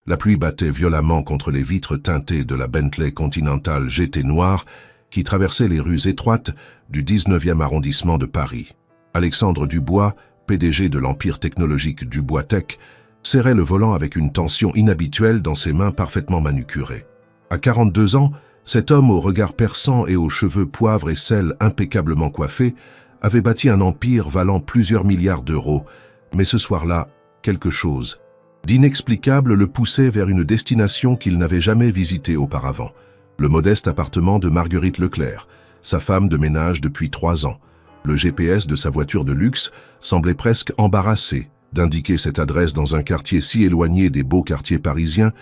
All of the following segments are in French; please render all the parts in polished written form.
La pluie battait violemment contre les vitres teintées de la Bentley Continental GT noire qui traversait les rues étroites du 19e arrondissement de Paris. Alexandre Dubois, PDG de l'empire technologique Dubois Tech, serrait le volant avec une tension inhabituelle dans ses mains parfaitement manucurées. À 42 ans, cet homme au regard perçant et aux cheveux poivre et sel impeccablement coiffés avait bâti un empire valant plusieurs milliards d'euros, mais ce soir-là, quelque chose d'inexplicable le poussait vers une destination qu'il n'avait jamais visitée auparavant, le modeste appartement de Marguerite Leclerc, sa femme de ménage depuis 3 ans. Le GPS de sa voiture de luxe semblait presque embarrassé d'indiquer cette adresse dans un quartier si éloigné des beaux quartiers parisiens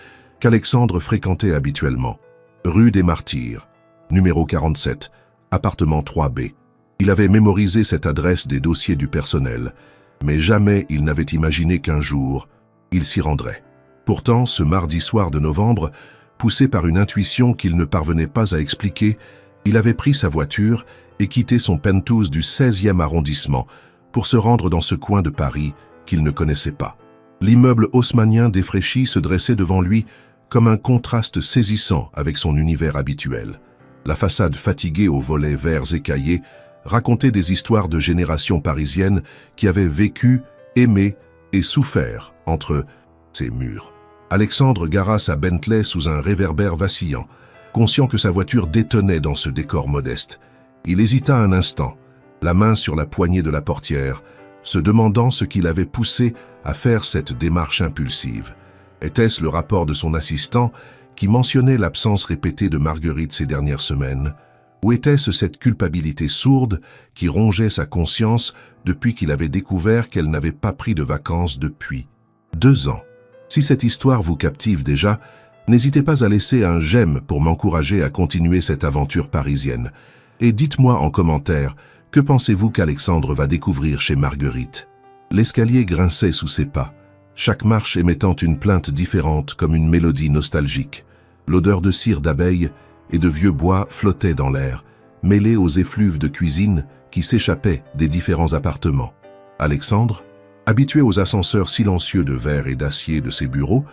qu'Alexandre fréquentait habituellement. Rue des Martyrs, numéro 47, appartement 3B. Il avait mémorisé cette adresse des dossiers du personnel, mais jamais il n'avait imaginé qu'un jour, il s'y rendrait. Pourtant, ce mardi soir de novembre, poussé par une intuition qu'il ne parvenait pas à expliquer, il avait pris sa voiture et quitté son penthouse du 16e arrondissement pour se rendre dans ce coin de Paris qu'il ne connaissait pas. L'immeuble haussmannien défraîchi se dressait devant lui comme un contraste saisissant avec son univers habituel. La façade fatiguée aux volets verts écaillés racontait des histoires de générations parisiennes qui avaient vécu, aimé et souffert entre ces murs. Alexandre gara sa Bentley sous un réverbère vacillant, conscient que sa voiture détonnait dans ce décor modeste. Il hésita un instant, la main sur la poignée de la portière, se demandant ce qui l'avait poussé à faire cette démarche impulsive. Était-ce le rapport de son assistant qui mentionnait l'absence répétée de Marguerite ces dernières semaines? Ou était-ce cette culpabilité sourde qui rongeait sa conscience depuis qu'il avait découvert qu'elle n'avait pas pris de vacances depuis 2 ans? Si cette histoire vous captive déjà, n'hésitez pas à laisser un j'aime pour m'encourager à continuer cette aventure parisienne. Et dites-moi en commentaire, que pensez-vous qu'Alexandre va découvrir chez Marguerite? L'escalier grinçait sous ses pas, chaque marche émettant une plainte différente comme une mélodie nostalgique. L'odeur de cire d'abeille et de vieux bois flottait dans l'air, mêlée aux effluves de cuisine qui s'échappaient des différents appartements. Alexandre, habitué aux ascenseurs silencieux de verre et d'acier de ses bureaux,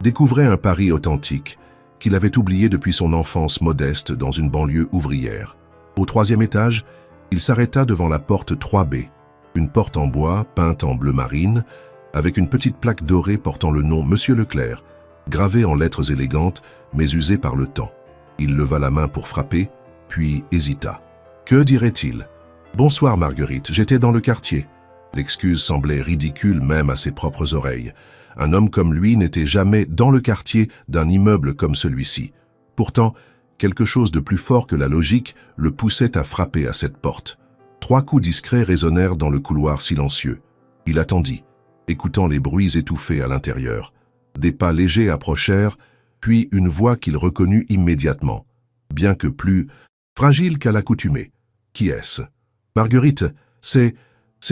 découvrait un Paris authentique qu'il avait oublié depuis son enfance modeste dans une banlieue ouvrière. Au 3e étage, il s'arrêta devant la porte 3B, une porte en bois peinte en bleu marine, avec une petite plaque dorée portant le nom Monsieur Leclerc, gravée en lettres élégantes mais usées par le temps. Il leva la main pour frapper, puis hésita. Que dirait-il? « Bonsoir Marguerite, j'étais dans le quartier. » L'excuse semblait ridicule même à ses propres oreilles. Un homme comme lui n'était jamais dans le quartier d'un immeuble comme celui-ci. Pourtant, quelque chose de plus fort que la logique le poussait à frapper à cette porte. 3 coups discrets résonnèrent dans le couloir silencieux. Il attendit, écoutant les bruits étouffés à l'intérieur. Des pas légers approchèrent, puis une voix qu'il reconnut immédiatement, bien que plus fragile qu'à l'accoutumée. « Qui est-ce ?»« Marguerite, c'est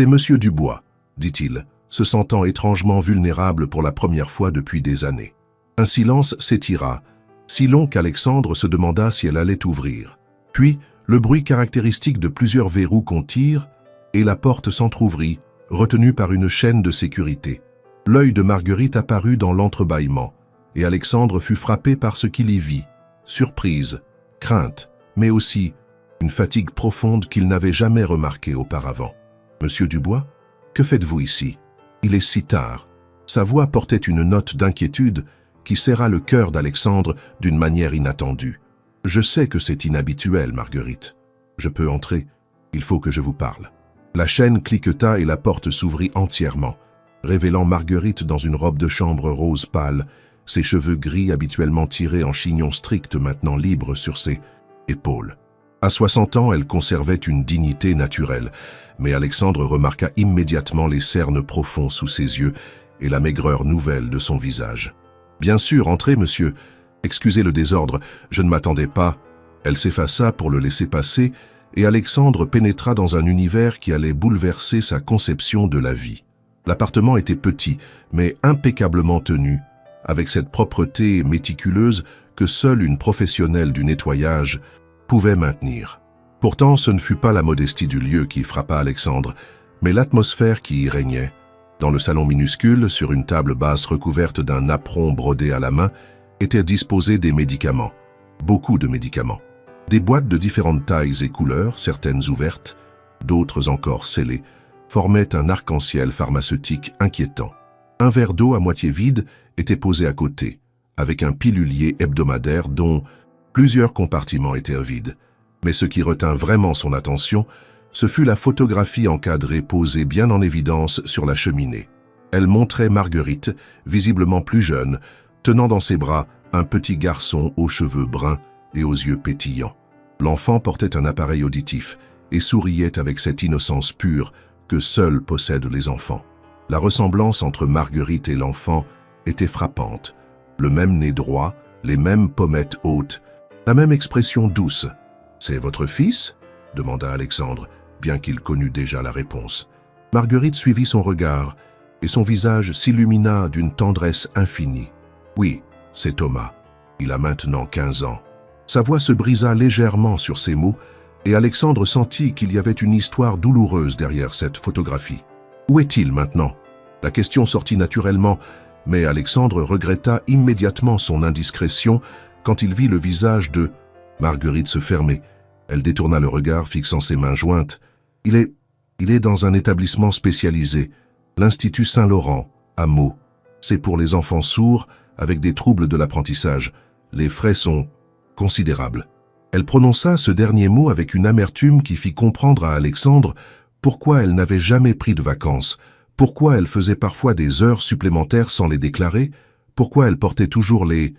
Monsieur Dubois, » dit-il, se sentant étrangement vulnérable pour la première fois depuis des années. Un silence s'étira, si long qu'Alexandre se demanda si elle allait ouvrir. Puis, le bruit caractéristique de plusieurs verrous qu'on tire, et la porte s'entr'ouvrit, retenue par une chaîne de sécurité. L'œil de Marguerite apparut dans l'entrebâillement, et Alexandre fut frappé par ce qu'il y vit. Surprise, crainte, mais aussi une fatigue profonde qu'il n'avait jamais remarquée auparavant. « Monsieur Dubois, que faites-vous ici? Il est si tard. » Sa voix portait une note d'inquiétude qui serra le cœur d'Alexandre d'une manière inattendue. « Je sais que c'est inhabituel, Marguerite. Je peux entrer. Il faut que je vous parle. » La chaîne cliqueta et la porte s'ouvrit entièrement, révélant Marguerite dans une robe de chambre rose pâle, ses cheveux gris habituellement tirés en chignon strict maintenant libres sur ses épaules. À 60 ans, elle conservait une dignité naturelle, mais Alexandre remarqua immédiatement les cernes profonds sous ses yeux et la maigreur nouvelle de son visage. « Bien sûr, entrez, monsieur. Excusez le désordre, je ne m'attendais pas. » Elle s'effaça pour le laisser passer, et Alexandre pénétra dans un univers qui allait bouleverser sa conception de la vie. L'appartement était petit, mais impeccablement tenu, avec cette propreté méticuleuse que seule une professionnelle du nettoyage pouvait maintenir. Pourtant, ce ne fut pas la modestie du lieu qui frappa Alexandre, mais l'atmosphère qui y régnait. Dans le salon minuscule, sur une table basse recouverte d'un apron brodé à la main, étaient disposés des médicaments. Beaucoup de médicaments. Des boîtes de différentes tailles et couleurs, certaines ouvertes, d'autres encore scellées, formaient un arc-en-ciel pharmaceutique inquiétant. Un verre d'eau à moitié vide était posé à côté, avec un pilulier hebdomadaire dont plusieurs compartiments étaient vides. Mais ce qui retint vraiment son attention, ce fut la photographie encadrée posée bien en évidence sur la cheminée. Elle montrait Marguerite, visiblement plus jeune, tenant dans ses bras un petit garçon aux cheveux bruns et aux yeux pétillants. L'enfant portait un appareil auditif et souriait avec cette innocence pure que seuls possèdent les enfants. La ressemblance entre Marguerite et l'enfant était frappante. Le même nez droit, les mêmes pommettes hautes, la même expression douce. « C'est votre fils ?» demanda Alexandre, bien qu'il connût déjà la réponse. Marguerite suivit son regard, et son visage s'illumina d'une tendresse infinie. « Oui, c'est Thomas. Il a maintenant 15 ans. » Sa voix se brisa légèrement sur ces mots, et Alexandre sentit qu'il y avait une histoire douloureuse derrière cette photographie. « Où est-il maintenant ?» La question sortit naturellement, mais Alexandre regretta immédiatement son indiscrétion quand il vit le visage de Marguerite se fermer. Elle détourna le regard, fixant ses mains jointes. « Il est dans un établissement spécialisé, l'Institut Saint-Laurent, à Meaux. C'est pour les enfants sourds avec des troubles de l'apprentissage. Les frais sont considérables. » Elle prononça ce dernier mot avec une amertume qui fit comprendre à Alexandre pourquoi elle n'avait jamais pris de vacances, pourquoi elle faisait parfois des heures supplémentaires sans les déclarer, pourquoi elle portait toujours les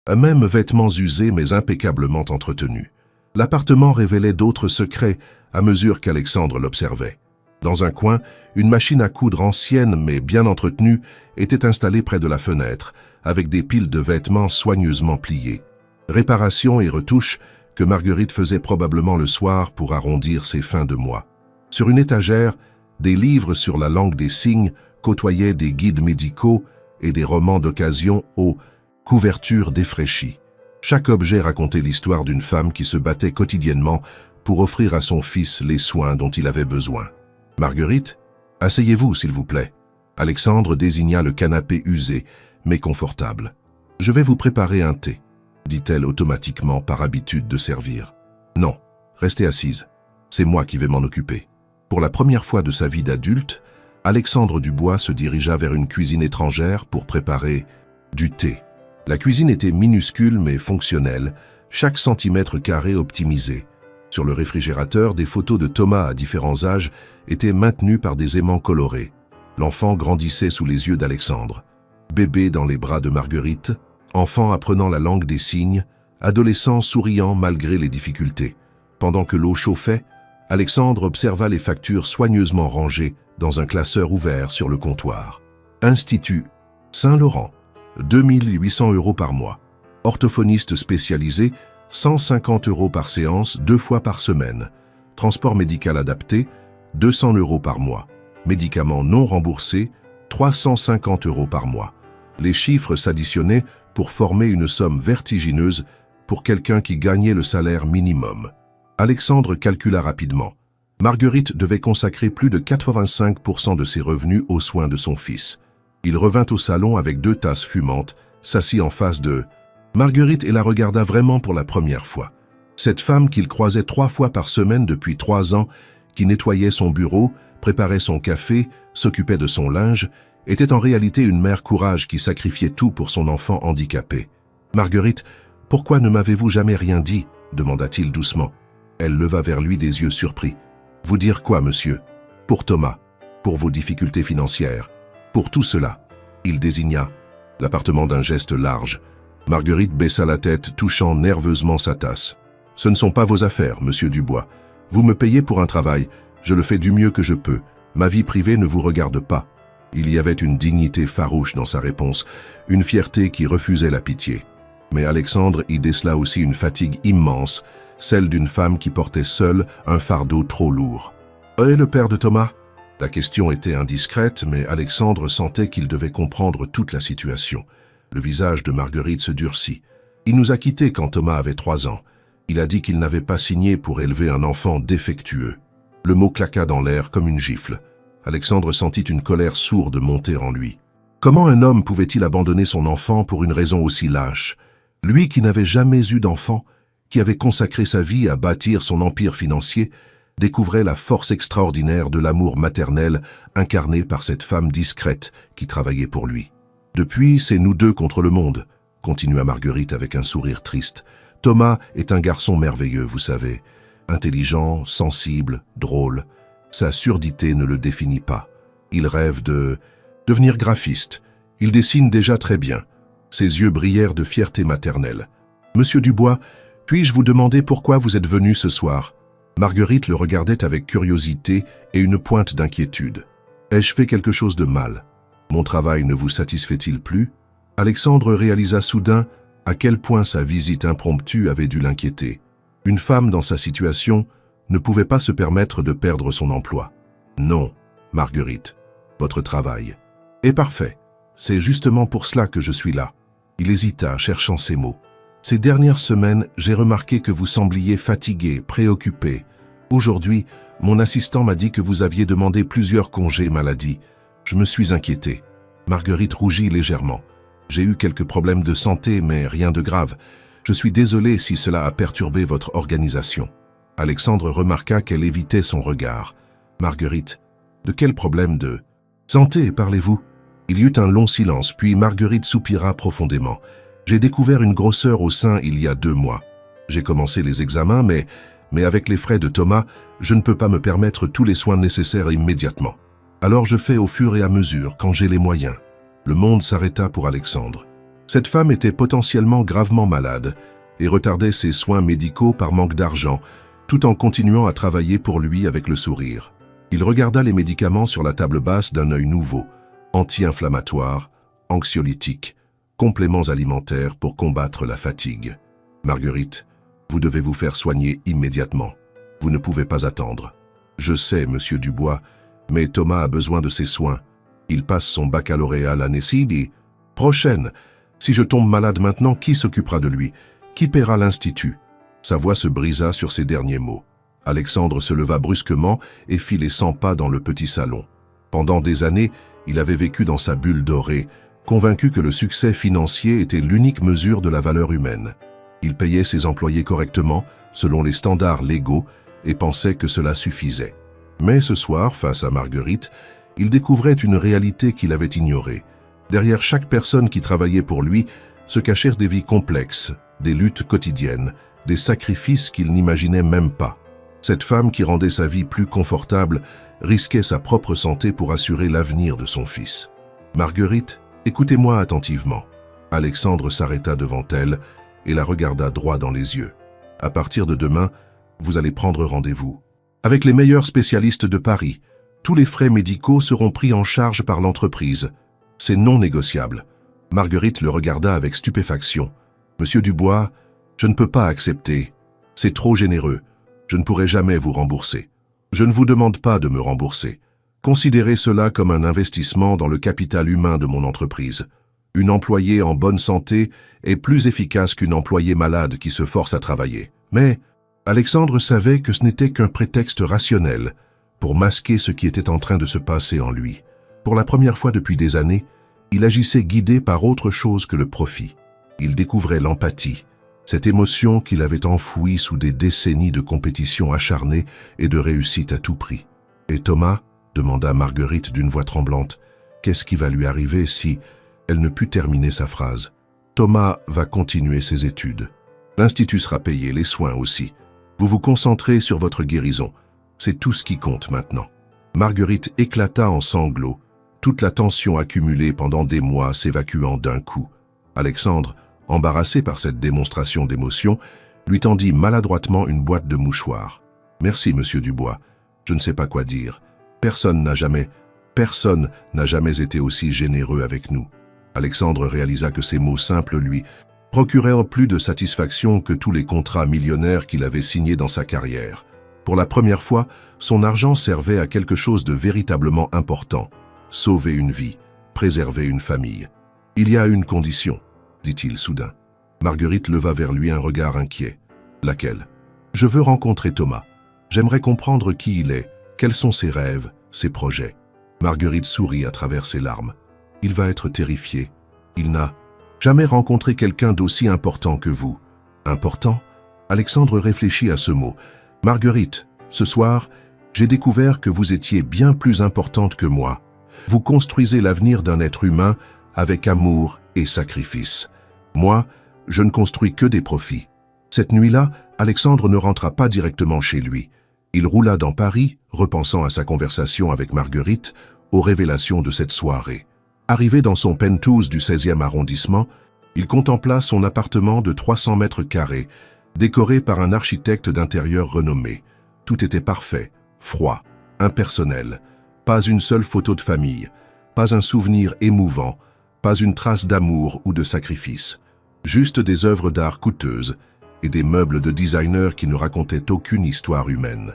mêmes vêtements usés mais impeccablement entretenus. L'appartement révélait d'autres secrets à mesure qu'Alexandre l'observait. Dans un coin, une machine à coudre ancienne mais bien entretenue était installée près de la fenêtre, avec des piles de vêtements soigneusement pliés. Réparations et retouches que Marguerite faisait probablement le soir pour arrondir ses fins de mois. Sur une étagère, des livres sur la langue des signes côtoyaient des guides médicaux et des romans d'occasion aux couvertures défraîchies. Chaque objet racontait l'histoire d'une femme qui se battait quotidiennement pour offrir à son fils les soins dont il avait besoin. « Marguerite, asseyez-vous, s'il vous plaît. » Alexandre désigna le canapé usé, mais confortable. « Je vais vous préparer un thé, » dit-elle automatiquement par habitude de servir. « Non, restez assise. C'est moi qui vais m'en occuper. » Pour la première fois de sa vie d'adulte, Alexandre Dubois se dirigea vers une cuisine étrangère pour préparer du thé. La cuisine était minuscule mais fonctionnelle, chaque centimètre carré optimisé. Sur le réfrigérateur, des photos de Thomas à différents âges étaient maintenues par des aimants colorés. L'enfant grandissait sous les yeux d'Alexandre. Bébé dans les bras de Marguerite, enfant apprenant la langue des signes, adolescent souriant malgré les difficultés. Pendant que l'eau chauffait, Alexandre observa les factures soigneusement rangées dans un classeur ouvert sur le comptoir. Institut Saint-Laurent, 2 800 € par mois. Orthophoniste spécialisé, 150 € par séance, 2 fois par semaine. Transport médical adapté, 200 € par mois. Médicaments non remboursés, 350 € par mois. Les chiffres s'additionnaient pour former une somme vertigineuse pour quelqu'un qui gagnait le salaire minimum. Alexandre calcula rapidement. Marguerite devait consacrer plus de 85% de ses revenus aux soins de son fils. Il revint au salon avec 2 tasses fumantes, s'assit en face de Marguerite et la regarda vraiment pour la première fois. Cette femme qu'il croisait 3 fois par semaine depuis 3 ans, qui nettoyait son bureau, préparait son café, s'occupait de son linge, était en réalité une mère courage qui sacrifiait tout pour son enfant handicapé. « Marguerite, pourquoi ne m'avez-vous jamais rien dit ?» demanda-t-il doucement. Elle leva vers lui des yeux surpris. « Vous dire quoi, monsieur ? Pour Thomas, pour vos difficultés financières, pour tout cela. » Il désigna l'appartement d'un geste large. Marguerite baissa la tête, touchant nerveusement sa tasse. « Ce ne sont pas vos affaires, monsieur Dubois. Vous me payez pour un travail, je le fais du mieux que je peux. Ma vie privée ne vous regarde pas. » Il y avait une dignité farouche dans sa réponse, une fierté qui refusait la pitié. Mais Alexandre y décela aussi une fatigue immense, celle d'une femme qui portait seule un fardeau trop lourd. « Et le père de Thomas ?» La question était indiscrète, mais Alexandre sentait qu'il devait comprendre toute la situation. Le visage de Marguerite se durcit. « Il nous a quittés quand Thomas avait 3 ans. Il a dit qu'il n'avait pas signé pour élever un enfant défectueux. » Le mot claqua dans l'air comme une gifle. Alexandre sentit une colère sourde monter en lui. Comment un homme pouvait-il abandonner son enfant pour une raison aussi lâche? Lui qui n'avait jamais eu d'enfant, qui avait consacré sa vie à bâtir son empire financier, découvrait la force extraordinaire de l'amour maternel incarné par cette femme discrète qui travaillait pour lui. Depuis, c'est nous deux contre le monde, continua Marguerite avec un sourire triste. Thomas est un garçon merveilleux, vous savez. Intelligent, sensible, drôle. Sa surdité ne le définit pas. Il rêve de devenir graphiste. Il dessine déjà très bien. Ses yeux brillèrent de fierté maternelle. « Monsieur Dubois, puis-je vous demander pourquoi vous êtes venu ce soir ?» Marguerite le regardait avec curiosité et une pointe d'inquiétude. « Ai-je fait quelque chose de mal? Mon travail ne vous satisfait-il plus ?» Alexandre réalisa soudain à quel point sa visite impromptue avait dû l'inquiéter. Une femme dans sa situation ne pouvait pas se permettre de perdre son emploi. « Non, Marguerite, votre travail est parfait. C'est justement pour cela que je suis là. » Il hésita, cherchant ses mots. « Ces dernières semaines, j'ai remarqué que vous sembliez fatigué, préoccupé. Aujourd'hui, mon assistant m'a dit que vous aviez demandé plusieurs congés maladie. Je me suis inquiété. » Marguerite rougit légèrement. « J'ai eu quelques problèmes de santé, mais rien de grave. Je suis désolé si cela a perturbé votre organisation. » Alexandre remarqua qu'elle évitait son regard. « Marguerite, de quel problème de santé parlez-vous » Il y eut un long silence, puis Marguerite soupira profondément. « J'ai découvert une grosseur au sein il y a 2 mois. J'ai commencé les examens, mais avec les frais de Thomas, je ne peux pas me permettre tous les soins nécessaires immédiatement. Alors je fais au fur et à mesure, quand j'ai les moyens. » Le monde s'arrêta pour Alexandre. Cette femme était potentiellement gravement malade et retardait ses soins médicaux par manque d'argent, tout en continuant à travailler pour lui avec le sourire. Il regarda les médicaments sur la table basse d'un œil nouveau, anti-inflammatoires, anxiolytiques, compléments alimentaires pour combattre la fatigue. « Marguerite, vous devez vous faire soigner immédiatement. Vous ne pouvez pas attendre. Je sais, monsieur Dubois, mais Thomas a besoin de ses soins. Il passe son baccalauréat l'année prochaine. Si je tombe malade maintenant, qui s'occupera de lui? Qui paiera l'institut ?» Sa voix se brisa sur ces derniers mots. Alexandre se leva brusquement et fit les 100 pas dans le petit salon. Pendant des années, il avait vécu dans sa bulle dorée, convaincu que le succès financier était l'unique mesure de la valeur humaine. Il payait ses employés correctement, selon les standards légaux, et pensait que cela suffisait. Mais ce soir, face à Marguerite, il découvrait une réalité qu'il avait ignorée. Derrière chaque personne qui travaillait pour lui se cachèrent des vies complexes, des luttes quotidiennes, des sacrifices qu'il n'imaginait même pas. Cette femme qui rendait sa vie plus confortable risquait sa propre santé pour assurer l'avenir de son fils. « Marguerite, écoutez-moi attentivement. » Alexandre s'arrêta devant elle et la regarda droit dans les yeux. « À partir de demain, vous allez prendre rendez-vous avec les meilleurs spécialistes de Paris. Tous les frais médicaux seront pris en charge par l'entreprise. C'est non négociable. » Marguerite le regarda avec stupéfaction. « Monsieur Dubois, je ne peux pas accepter. C'est trop généreux. Je ne pourrai jamais vous rembourser. Je ne vous demande pas de me rembourser. Considérez cela comme un investissement dans le capital humain de mon entreprise. Une employée en bonne santé est plus efficace qu'une employée malade qui se force à travailler. » Mais Alexandre savait que ce n'était qu'un prétexte rationnel pour masquer ce qui était en train de se passer en lui. Pour la première fois depuis des années, il agissait guidé par autre chose que le profit. Il découvrait l'empathie, cette émotion qu'il avait enfouie sous des décennies de compétition acharnée et de réussite à tout prix. « Et Thomas ?» demanda Marguerite d'une voix tremblante. « Qu'est-ce qui va lui arriver si… » Elle ne put terminer sa phrase. « Thomas va continuer ses études. L'institut sera payé, les soins aussi. Vous vous concentrez sur votre guérison. C'est tout ce qui compte maintenant. » Marguerite éclata en sanglots, toute la tension accumulée pendant des mois s'évacuant d'un coup. Alexandre, embarrassé par cette démonstration d'émotion, lui tendit maladroitement une boîte de mouchoirs. « Merci, monsieur Dubois. Je ne sais pas quoi dire. Personne n'a jamais été aussi généreux avec nous. » Alexandre réalisa que ces mots simples lui procurèrent plus de satisfaction que tous les contrats millionnaires qu'il avait signés dans sa carrière. Pour la première fois, son argent servait à quelque chose de véritablement important. Sauver une vie, préserver une famille. « Il y a une condition, » dit-il soudain. Marguerite leva vers lui un regard inquiet. « Laquelle ? » ?»« Je veux rencontrer Thomas. J'aimerais comprendre qui il est, quels sont ses rêves, ses projets. » Marguerite sourit à travers ses larmes. Il va être terrifié. Il n'a jamais rencontré quelqu'un d'aussi important que vous. Important? Alexandre réfléchit à ce mot. Marguerite, ce soir, j'ai découvert que vous étiez bien plus importante que moi. Vous construisez l'avenir d'un être humain avec amour et sacrifice. Moi, je ne construis que des profits. Cette nuit-là, Alexandre ne rentra pas directement chez lui. Il roula dans Paris, repensant à sa conversation avec Marguerite, aux révélations de cette soirée. Arrivé dans son penthouse du 16e arrondissement, il contempla son appartement de 300 mètres carrés, décoré par un architecte d'intérieur renommé. Tout était parfait, froid, impersonnel. Pas une seule photo de famille, pas un souvenir émouvant, pas une trace d'amour ou de sacrifice. Juste des œuvres d'art coûteuses et des meubles de designer qui ne racontaient aucune histoire humaine.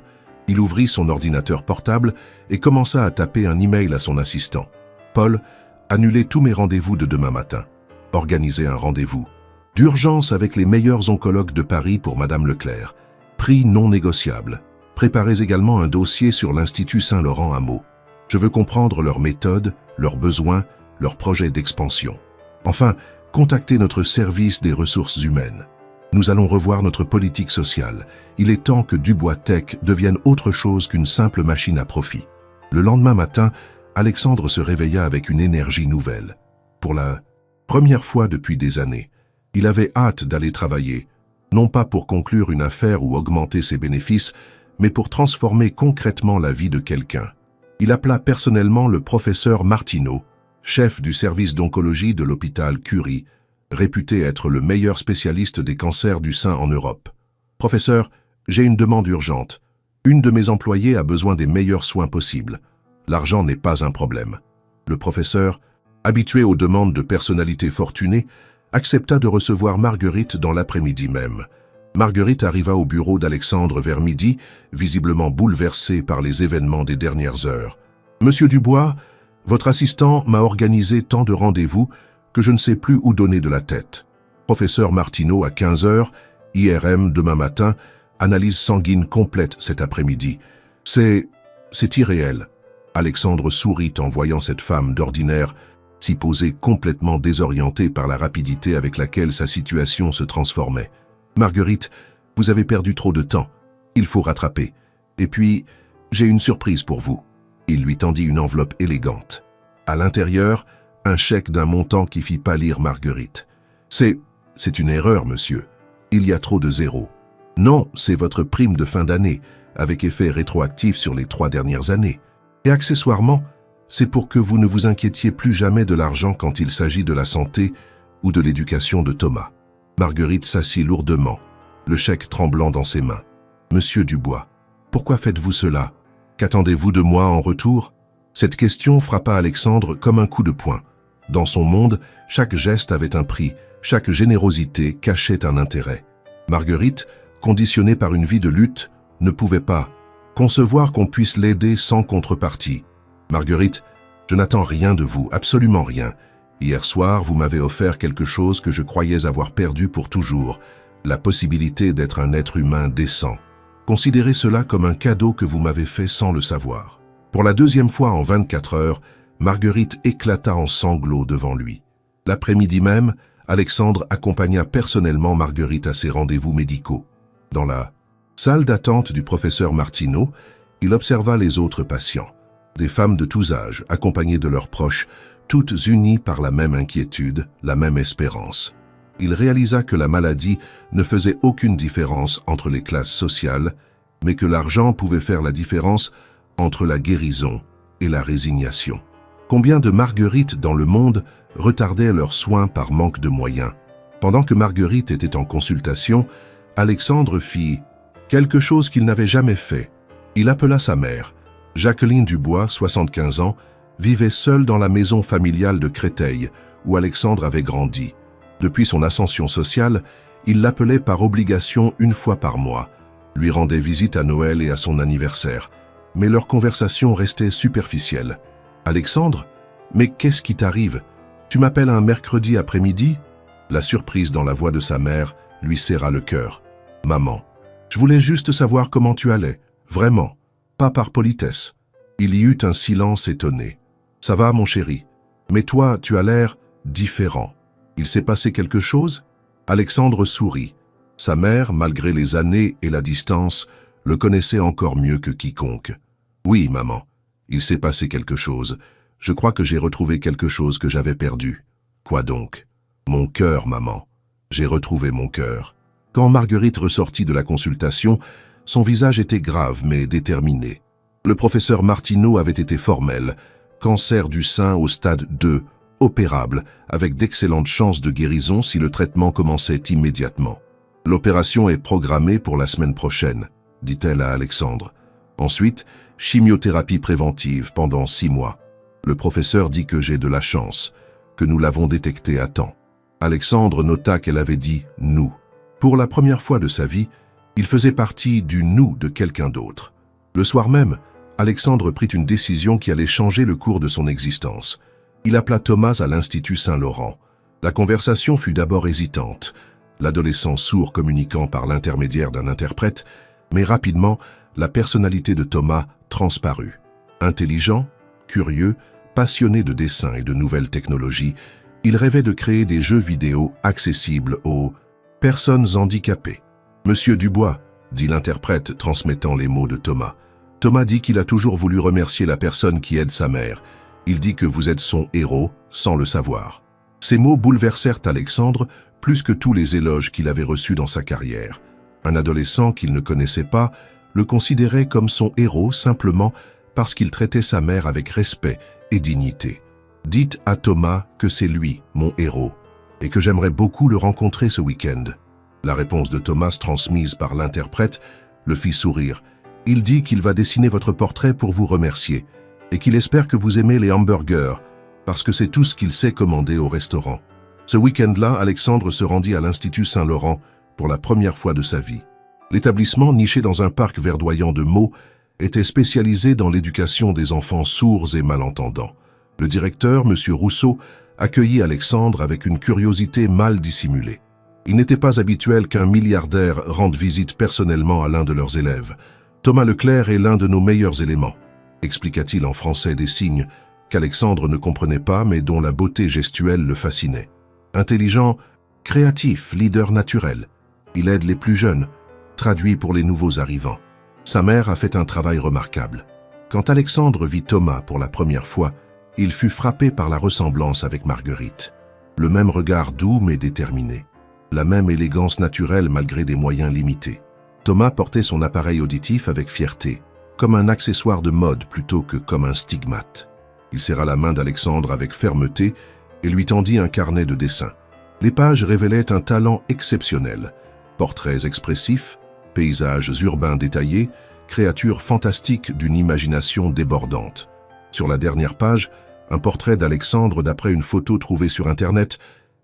Il ouvrit son ordinateur portable et commença à taper un email à son assistant. « Paul, annulez tous mes rendez-vous de demain matin. Organisez un rendez-vous d'urgence avec les meilleurs oncologues de Paris pour Madame Leclerc. Prix non négociable. Préparez également un dossier sur l'Institut Saint-Laurent à Meaux. Je veux comprendre leurs méthodes, leurs besoins, leurs projets d'expansion. Enfin, contactez notre service des ressources humaines. Nous allons revoir notre politique sociale. Il est temps que Dubois Tech devienne autre chose qu'une simple machine à profit. » Le lendemain matin, Alexandre se réveilla avec une énergie nouvelle. Pour la première fois depuis des années, il avait hâte d'aller travailler, non pas pour conclure une affaire ou augmenter ses bénéfices, mais pour transformer concrètement la vie de quelqu'un. Il appela personnellement le professeur Martineau, chef du service d'oncologie de l'hôpital Curie, réputé être le meilleur spécialiste des cancers du sein en Europe. « Professeur, j'ai une demande urgente. Une de mes employées a besoin des meilleurs soins possibles. L'argent n'est pas un problème. » Le professeur, habitué aux demandes de personnalités fortunées, accepta de recevoir Marguerite dans l'après-midi même. Marguerite arriva au bureau d'Alexandre vers midi, visiblement bouleversée par les événements des dernières heures. « Monsieur Dubois, votre assistant m'a organisé tant de rendez-vous que je ne sais plus où donner de la tête. Professeur Martineau à 15 heures, IRM demain matin, analyse sanguine complète cet après-midi. C'est irréel. » Alexandre sourit en voyant cette femme d'ordinaire s'y poser complètement désorientée par la rapidité avec laquelle sa situation se transformait. « Marguerite, vous avez perdu trop de temps. Il faut rattraper. Et puis, j'ai une surprise pour vous. » Il lui tendit une enveloppe élégante. À l'intérieur, un chèque d'un montant qui fit pâlir Marguerite. « C'est une erreur, monsieur. Il y a trop de zéros. Non, c'est votre prime de fin d'année, avec effet rétroactif sur les 3 dernières années. Et accessoirement, c'est pour que vous ne vous inquiétiez plus jamais de l'argent quand il s'agit de la santé ou de l'éducation de Thomas. » Marguerite s'assit lourdement, le chèque tremblant dans ses mains. « Monsieur Dubois, pourquoi faites-vous cela? Qu'attendez-vous de moi en retour ?» Cette question frappa Alexandre comme un coup de poing. Dans son monde, chaque geste avait un prix, chaque générosité cachait un intérêt. Marguerite, conditionnée par une vie de lutte, ne pouvait pas concevoir qu'on puisse l'aider sans contrepartie. « Marguerite, je n'attends rien de vous, absolument rien. Hier soir, vous m'avez offert quelque chose que je croyais avoir perdu pour toujours, la possibilité d'être un être humain décent. Considérez cela comme un cadeau que vous m'avez fait sans le savoir. » Pour la 2e fois en 24 heures, Marguerite éclata en sanglots devant lui. L'après-midi même, Alexandre accompagna personnellement Marguerite à ses rendez-vous médicaux. Dans la salle d'attente du professeur Martineau, il observa les autres patients. Des femmes de tous âges, accompagnées de leurs proches, toutes unies par la même inquiétude, la même espérance. Il réalisa que la maladie ne faisait aucune différence entre les classes sociales, mais que l'argent pouvait faire la différence entre la guérison et la résignation. Combien de Marguerites dans le monde retardaient leurs soins par manque de moyens? Pendant que Marguerite était en consultation, Alexandre fit quelque chose qu'il n'avait jamais fait. Il appela sa mère. Jacqueline Dubois, 75 ans, vivait seule dans la maison familiale de Créteil, où Alexandre avait grandi. Depuis son ascension sociale, il l'appelait par obligation 1 fois par mois, lui rendait visite à Noël et à son anniversaire. Mais leur conversation restait superficielle. « Alexandre, mais qu'est-ce qui t'arrive? Tu m'appelles un mercredi après-midi ?» La surprise dans la voix de sa mère lui serra le cœur. « Maman, je voulais juste savoir comment tu allais, vraiment, pas par politesse. » Il y eut un silence étonné. « Ça va, mon chéri? Mais toi, tu as l'air différent. Il s'est passé quelque chose ?» Alexandre sourit. Sa mère, malgré les années et la distance, le connaissait encore mieux que quiconque. « Oui, maman, il s'est passé quelque chose. Je crois que j'ai retrouvé quelque chose que j'avais perdu. »« Quoi donc ?»« Mon cœur, maman. J'ai retrouvé mon cœur. » Quand Marguerite ressortit de la consultation, son visage était grave mais déterminé. Le professeur Martineau avait été formel. Cancer du sein au stade 2, opérable, avec d'excellentes chances de guérison si le traitement commençait immédiatement. « L'opération est programmée pour la semaine prochaine, » dit-elle à Alexandre. Ensuite, chimiothérapie préventive pendant 6 mois. Le professeur dit que j'ai de la chance, que nous l'avons détecté à temps. Alexandre nota qu'elle avait dit « nous ». Pour la première fois de sa vie, il faisait partie du « nous » de quelqu'un d'autre. Le soir même, Alexandre prit une décision qui allait changer le cours de son existence. Il appela Thomas à l'Institut Saint-Laurent. La conversation fut d'abord hésitante, l'adolescent sourd communiquant par l'intermédiaire d'un interprète, mais rapidement, la personnalité de Thomas transparut. Intelligent, curieux, passionné de dessin et de nouvelles technologies, il rêvait de créer des jeux vidéo accessibles aux personnes handicapées. « Monsieur Dubois », dit l'interprète transmettant les mots de Thomas. Thomas dit qu'il a toujours voulu remercier la personne qui aide sa mère. Il dit que vous êtes son héros, sans le savoir. Ces mots bouleversèrent Alexandre plus que tous les éloges qu'il avait reçus dans sa carrière. Un adolescent qu'il ne connaissait pas le considérait comme son héros simplement parce qu'il traitait sa mère avec respect et dignité. « Dites à Thomas que c'est lui, mon héros, et que j'aimerais beaucoup le rencontrer ce week-end. » La réponse de Thomas transmise par l'interprète le fit sourire. Il dit qu'il va dessiner votre portrait pour vous remercier et qu'il espère que vous aimez les hamburgers parce que c'est tout ce qu'il sait commander au restaurant. Ce week-end-là, Alexandre se rendit à l'Institut Saint-Laurent pour la première fois de sa vie. L'établissement, niché dans un parc verdoyant de Meaux, était spécialisé dans l'éducation des enfants sourds et malentendants. Le directeur, M. Rousseau, accueillit Alexandre avec une curiosité mal dissimulée. Il n'était pas habituel qu'un milliardaire rende visite personnellement à l'un de leurs élèves. « Thomas Leclerc est l'un de nos meilleurs éléments », expliqua-t-il en français des signes qu'Alexandre ne comprenait pas mais dont la beauté gestuelle le fascinait. Intelligent, créatif, leader naturel. Il aide les plus jeunes, traduit pour les nouveaux arrivants. Sa mère a fait un travail remarquable. Quand Alexandre vit Thomas pour la première fois, il fut frappé par la ressemblance avec Marguerite. Le même regard doux mais déterminé. La même élégance naturelle malgré des moyens limités. Thomas portait son appareil auditif avec fierté, comme un accessoire de mode plutôt que comme un stigmate. Il serra la main d'Alexandre avec fermeté et lui tendit un carnet de dessin. Les pages révélaient un talent exceptionnel. Portraits expressifs, paysages urbains détaillés, créatures fantastiques d'une imagination débordante. Sur la dernière page, un portrait d'Alexandre d'après une photo trouvée sur Internet,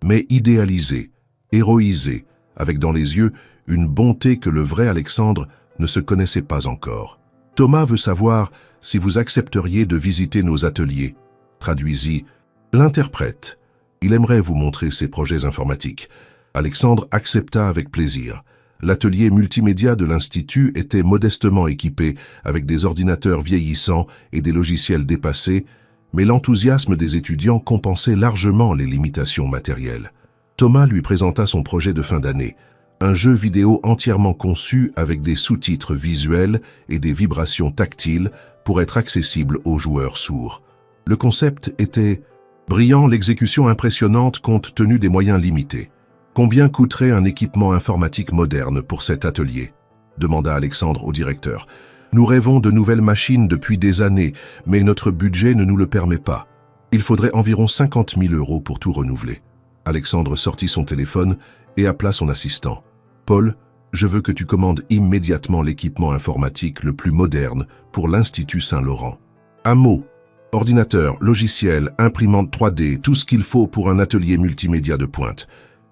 mais idéalisé, héroïsé, avec dans les yeux une bonté que le vrai Alexandre ne se connaissait pas encore. « Thomas veut savoir si vous accepteriez de visiter nos ateliers. » Traduisit l'interprète. Il aimerait vous montrer ses projets informatiques. Alexandre accepta avec plaisir. L'atelier multimédia de l'Institut était modestement équipé avec des ordinateurs vieillissants et des logiciels dépassés, mais l'enthousiasme des étudiants compensait largement les limitations matérielles. Thomas lui présenta son projet de fin d'année, un jeu vidéo entièrement conçu avec des sous-titres visuels et des vibrations tactiles pour être accessible aux joueurs sourds. Le concept était brillant, l'exécution impressionnante compte tenu des moyens limités. « Combien coûterait un équipement informatique moderne pour cet atelier ?» demanda Alexandre au directeur. « Nous rêvons de nouvelles machines depuis des années, mais notre budget ne nous le permet pas. Il faudrait environ 50 000 € pour tout renouveler. » Alexandre sortit son téléphone et appela son assistant. « Paul, je veux que tu commandes immédiatement l'équipement informatique le plus moderne pour l'Institut Saint-Laurent. Un mot, ordinateur, logiciel, imprimante 3D, tout ce qu'il faut pour un atelier multimédia de pointe.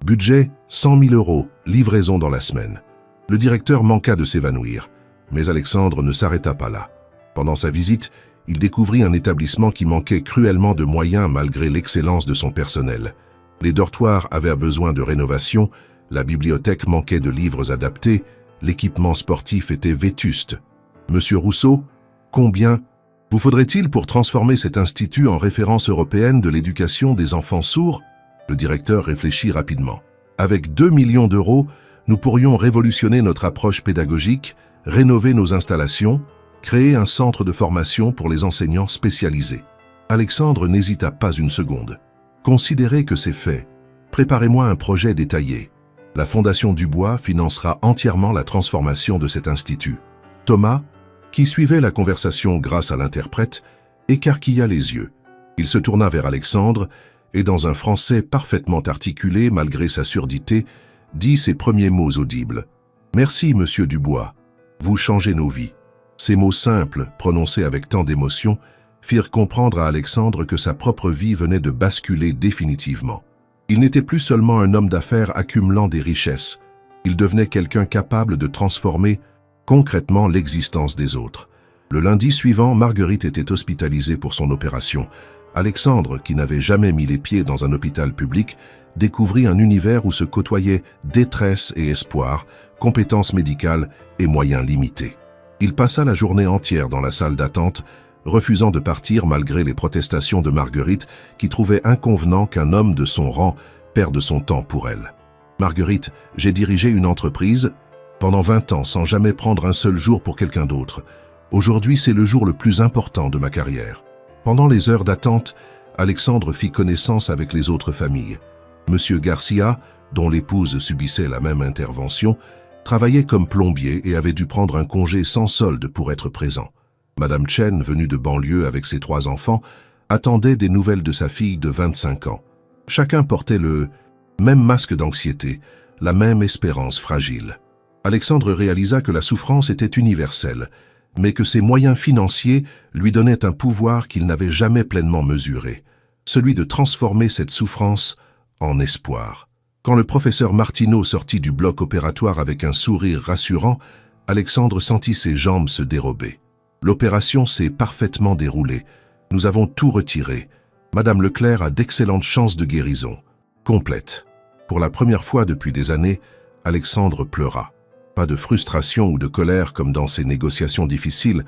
Budget 100 000 €, livraison dans la semaine. » Le directeur manqua de s'évanouir, mais Alexandre ne s'arrêta pas là. Pendant sa visite, il découvrit un établissement qui manquait cruellement de moyens malgré l'excellence de son personnel. Les dortoirs avaient besoin de rénovation, la bibliothèque manquait de livres adaptés, l'équipement sportif était vétuste. « Monsieur Rousseau, combien ?» Vous faudrait-il pour transformer cet institut en référence européenne de l'éducation des enfants sourds? Le directeur réfléchit rapidement. Avec 2 millions d'euros, nous pourrions révolutionner notre approche pédagogique, rénover nos installations, créer un centre de formation pour les enseignants spécialisés. Alexandre n'hésita pas une seconde. Considérez que c'est fait. Préparez-moi un projet détaillé. La Fondation Dubois financera entièrement la transformation de cet institut. Thomas, qui suivait la conversation grâce à l'interprète, écarquilla les yeux. Il se tourna vers Alexandre et, dans un français parfaitement articulé malgré sa surdité, dit ses premiers mots audibles. « Merci, monsieur Dubois. Vous changez nos vies. » Ces mots simples, prononcés avec tant d'émotion, firent comprendre à Alexandre que sa propre vie venait de basculer définitivement. Il n'était plus seulement un homme d'affaires accumulant des richesses. Il devenait quelqu'un capable de transformer concrètement l'existence des autres. Le lundi suivant, Marguerite était hospitalisée pour son opération. Alexandre, qui n'avait jamais mis les pieds dans un hôpital public, découvrit un univers où se côtoyaient détresse et espoir, compétences médicales et moyens limités. Il passa la journée entière dans la salle d'attente, refusant de partir malgré les protestations de Marguerite, qui trouvait inconvenant qu'un homme de son rang perde son temps pour elle. « Marguerite, j'ai dirigé une entreprise pendant 20 ans sans jamais prendre un seul jour pour quelqu'un d'autre. Aujourd'hui, c'est le jour le plus important de ma carrière. » Pendant les heures d'attente, Alexandre fit connaissance avec les autres familles. Monsieur Garcia, dont l'épouse subissait la même intervention, travaillait comme plombier et avait dû prendre un congé sans solde pour être présent. Madame Chen, venue de banlieue avec ses 3 enfants, attendait des nouvelles de sa fille de 25 ans. Chacun portait le même masque d'anxiété, la même espérance fragile. Alexandre réalisa que la souffrance était universelle, mais que ses moyens financiers lui donnaient un pouvoir qu'il n'avait jamais pleinement mesuré, celui de transformer cette souffrance en espoir. Quand le professeur Martineau sortit du bloc opératoire avec un sourire rassurant, Alexandre sentit ses jambes se dérober. L'opération s'est parfaitement déroulée. Nous avons tout retiré. Madame Leclerc a d'excellentes chances de guérison. Complète. Pour la première fois depuis des années, Alexandre pleura. Pas de frustration ou de colère comme dans ces négociations difficiles,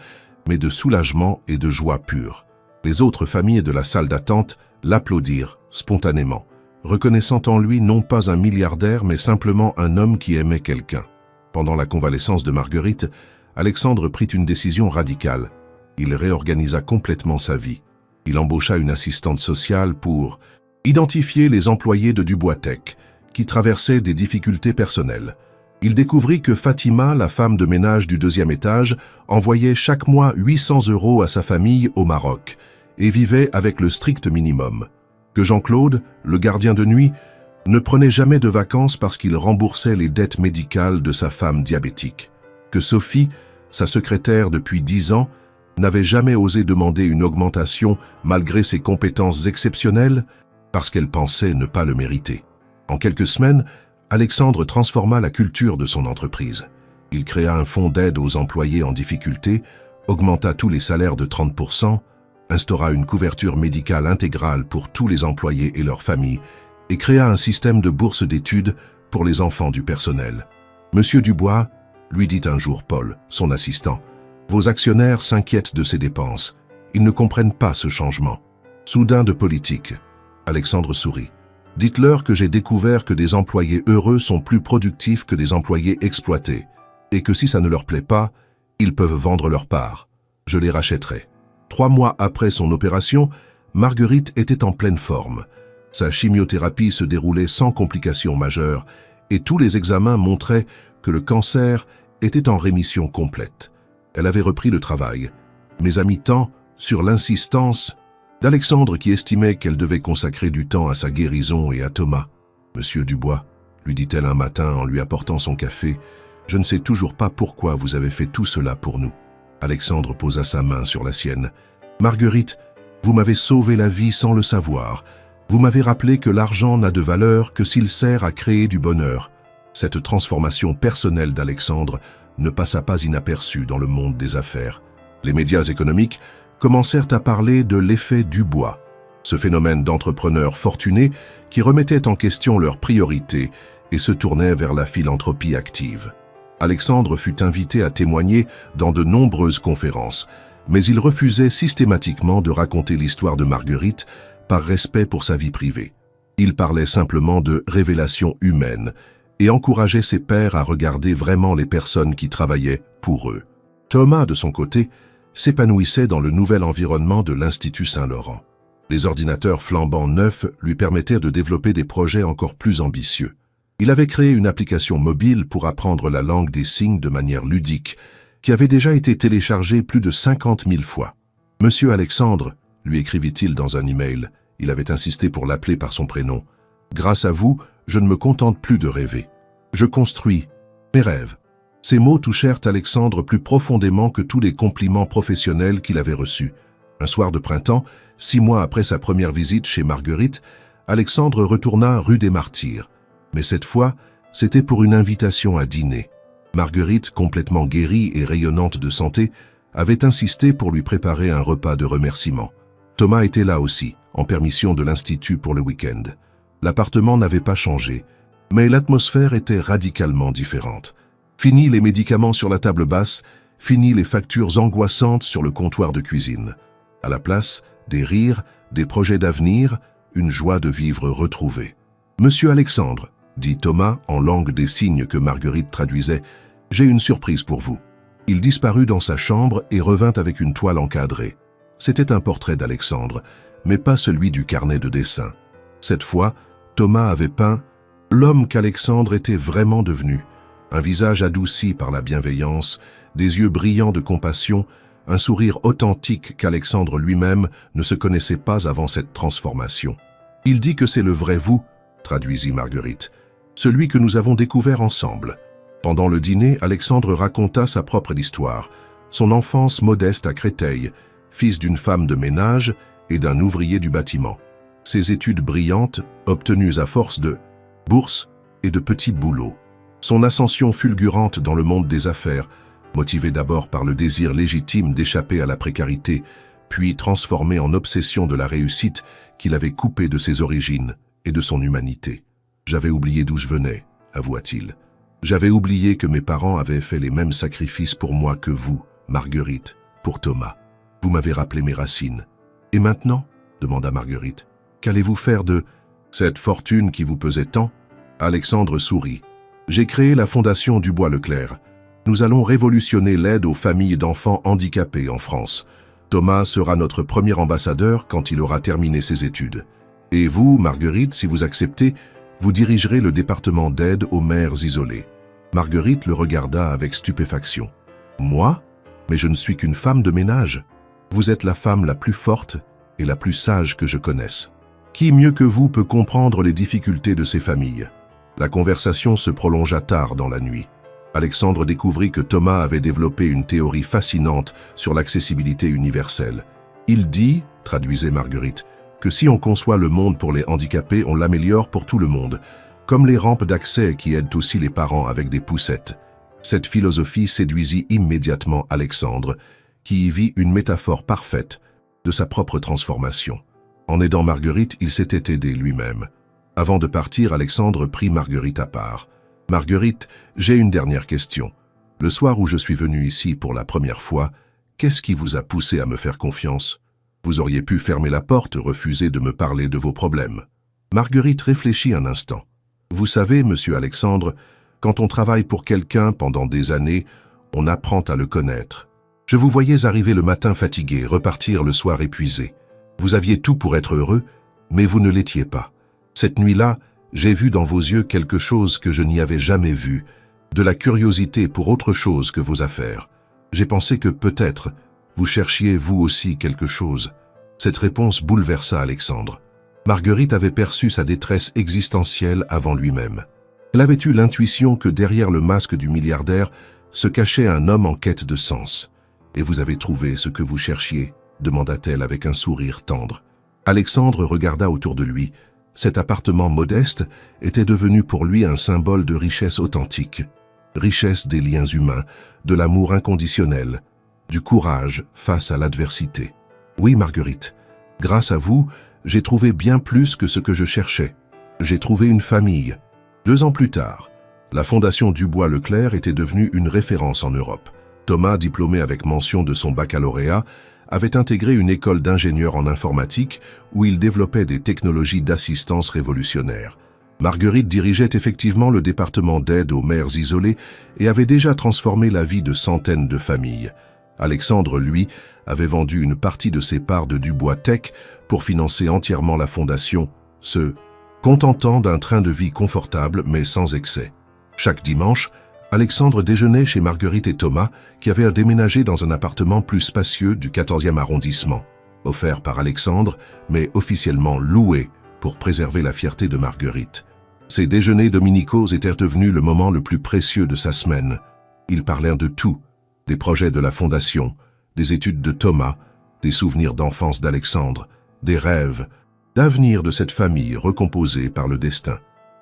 mais de soulagement et de joie pure. Les autres familles de la salle d'attente l'applaudirent spontanément, reconnaissant en lui non pas un milliardaire, mais simplement un homme qui aimait quelqu'un. Pendant la convalescence de Marguerite, Alexandre prit une décision radicale. Il réorganisa complètement sa vie. Il embaucha une assistante sociale pour identifier les employés de Dubois Tech, qui traversaient des difficultés personnelles. Il découvrit que Fatima, la femme de ménage du 2e étage, envoyait chaque mois 800 € à sa famille au Maroc et vivait avec le strict minimum. Que Jean-Claude, le gardien de nuit, ne prenait jamais de vacances parce qu'il remboursait les dettes médicales de sa femme diabétique. Que Sophie, sa secrétaire depuis 10 ans, n'avait jamais osé demander une augmentation malgré ses compétences exceptionnelles parce qu'elle pensait ne pas le mériter. En quelques semaines, Alexandre transforma la culture de son entreprise. Il créa un fonds d'aide aux employés en difficulté, augmenta tous les salaires de 30%, instaura une couverture médicale intégrale pour tous les employés et leurs familles et créa un système de bourse d'études pour les enfants du personnel. « Monsieur Dubois, lui dit un jour Paul, son assistant, vos actionnaires s'inquiètent de ces dépenses. Ils ne comprennent pas ce changement. Soudain de politique. » Alexandre sourit. « Dites-leur que j'ai découvert que des employés heureux sont plus productifs que des employés exploités, et que si ça ne leur plaît pas, ils peuvent vendre leur part. Je les rachèterai. » 3 mois après son opération, Marguerite était en pleine forme. Sa chimiothérapie se déroulait sans complications majeures, et tous les examens montraient que le cancer était en rémission complète. Elle avait repris le travail, mais à mi-temps, sur l'insistance d'Alexandre qui estimait qu'elle devait consacrer du temps à sa guérison et à Thomas. « Monsieur Dubois, lui dit-elle un matin en lui apportant son café, je ne sais toujours pas pourquoi vous avez fait tout cela pour nous. » Alexandre posa sa main sur la sienne. « Marguerite, vous m'avez sauvé la vie sans le savoir. Vous m'avez rappelé que l'argent n'a de valeur que s'il sert à créer du bonheur. » Cette transformation personnelle d'Alexandre ne passa pas inaperçue dans le monde des affaires. Les médias économiques commencèrent à parler de l'effet Dubois, ce phénomène d'entrepreneurs fortunés qui remettaient en question leurs priorités et se tournaient vers la philanthropie active. Alexandre fut invité à témoigner dans de nombreuses conférences, mais il refusait systématiquement de raconter l'histoire de Marguerite par respect pour sa vie privée. Il parlait simplement de révélation humaine et encourageait ses pairs à regarder vraiment les personnes qui travaillaient pour eux. Thomas, de son côté, s'épanouissait dans le nouvel environnement de l'Institut Saint-Laurent. Les ordinateurs flambant neufs lui permettaient de développer des projets encore plus ambitieux. Il avait créé une application mobile pour apprendre la langue des signes de manière ludique, qui avait déjà été téléchargée plus de 50 000 fois. « Monsieur Alexandre », lui écrivit-il dans un email, il avait insisté pour l'appeler par son prénom, « grâce à vous, je ne me contente plus de rêver. Je construis mes rêves. » Ces mots touchèrent Alexandre plus profondément que tous les compliments professionnels qu'il avait reçus. Un soir de printemps, 6 mois après sa première visite chez Marguerite, Alexandre retourna rue des Martyrs. Mais cette fois, c'était pour une invitation à dîner. Marguerite, complètement guérie et rayonnante de santé, avait insisté pour lui préparer un repas de remerciement. Thomas était là aussi, en permission de l'Institut pour le week-end. L'appartement n'avait pas changé, mais l'atmosphère était radicalement différente. Fini les médicaments sur la table basse, fini les factures angoissantes sur le comptoir de cuisine. À la place, des rires, des projets d'avenir, une joie de vivre retrouvée. « Monsieur Alexandre », dit Thomas en langue des signes que Marguerite traduisait, « j'ai une surprise pour vous. » Il disparut dans sa chambre et revint avec une toile encadrée. C'était un portrait d'Alexandre, mais pas celui du carnet de dessin. Cette fois, Thomas avait peint l'homme qu'Alexandre était vraiment devenu. Un visage adouci par la bienveillance, des yeux brillants de compassion, un sourire authentique qu'Alexandre lui-même ne se connaissait pas avant cette transformation. « Il dit que c'est le vrai vous », traduisit Marguerite, « celui que nous avons découvert ensemble. » Pendant le dîner, Alexandre raconta sa propre histoire, son enfance modeste à Créteil, fils d'une femme de ménage et d'un ouvrier du bâtiment. Ses études brillantes, obtenues à force de bourses et de petits boulots. Son ascension fulgurante dans le monde des affaires, motivée d'abord par le désir légitime d'échapper à la précarité, puis transformée en obsession de la réussite qu'il avait coupée de ses origines et de son humanité. « J'avais oublié d'où je venais », avoua-t-il. « J'avais oublié que mes parents avaient fait les mêmes sacrifices pour moi que vous, Marguerite, pour Thomas. Vous m'avez rappelé mes racines. Et maintenant ?» demanda Marguerite. « Qu'allez-vous faire de cette fortune qui vous pesait tant ?» Alexandre sourit. « J'ai créé la fondation Dubois-Leclerc. Nous allons révolutionner l'aide aux familles d'enfants handicapés en France. Thomas sera notre premier ambassadeur quand il aura terminé ses études. Et vous, Marguerite, si vous acceptez, vous dirigerez le département d'aide aux mères isolées. » Marguerite le regarda avec stupéfaction. « Moi ? Mais je ne suis qu'une femme de ménage. Vous êtes la femme la plus forte et la plus sage que je connaisse. Qui mieux que vous peut comprendre les difficultés de ces familles ?» La conversation se prolongea tard dans la nuit. Alexandre découvrit que Thomas avait développé une théorie fascinante sur l'accessibilité universelle. « Il dit, traduisait Marguerite, que si on conçoit le monde pour les handicapés, on l'améliore pour tout le monde, comme les rampes d'accès qui aident aussi les parents avec des poussettes. » Cette philosophie séduisit immédiatement Alexandre, qui y vit une métaphore parfaite de sa propre transformation. En aidant Marguerite, il s'était aidé lui-même. Avant de partir, Alexandre prit Marguerite à part. « Marguerite, j'ai une dernière question. Le soir où je suis venu ici pour la première fois, qu'est-ce qui vous a poussé à me faire confiance? Vous auriez pu fermer la porte, refuser de me parler de vos problèmes. » Marguerite réfléchit un instant. « Vous savez, monsieur Alexandre, quand on travaille pour quelqu'un pendant des années, on apprend à le connaître. Je vous voyais arriver le matin fatigué, repartir le soir épuisé. Vous aviez tout pour être heureux, mais vous ne l'étiez pas. Cette nuit-là, j'ai vu dans vos yeux quelque chose que je n'y avais jamais vu, de la curiosité pour autre chose que vos affaires. J'ai pensé que peut-être vous cherchiez vous aussi quelque chose. » Cette réponse bouleversa Alexandre. Marguerite avait perçu sa détresse existentielle avant lui-même. Elle avait eu l'intuition que derrière le masque du milliardaire se cachait un homme en quête de sens. « Et vous avez trouvé ce que vous cherchiez ?» demanda-t-elle avec un sourire tendre. Alexandre regarda autour de lui. Cet appartement modeste était devenu pour lui un symbole de richesse authentique. Richesse des liens humains, de l'amour inconditionnel, du courage face à l'adversité. « Oui, Marguerite, grâce à vous, j'ai trouvé bien plus que ce que je cherchais. J'ai trouvé une famille. » 2 ans plus tard, la fondation Dubois-Leclerc était devenue une référence en Europe. Thomas, diplômé avec mention de son baccalauréat, avait intégré une école d'ingénieur en informatique où il développait des technologies d'assistance révolutionnaires. Marguerite dirigeait effectivement le département d'aide aux mères isolées et avait déjà transformé la vie de centaines de familles. Alexandre, lui, avait vendu une partie de ses parts de Dubois Tech pour financer entièrement la fondation, se contentant d'un train de vie confortable mais sans excès. Chaque dimanche, Alexandre déjeunait chez Marguerite et Thomas, qui avaient déménagé dans un appartement plus spacieux du 14e arrondissement, offert par Alexandre, mais officiellement loué pour préserver la fierté de Marguerite. Ces déjeuners dominicaux étaient devenus le moment le plus précieux de sa semaine. Ils parlèrent de tout, des projets de la fondation, des études de Thomas, des souvenirs d'enfance d'Alexandre, des rêves, d'avenir de cette famille recomposée par le destin.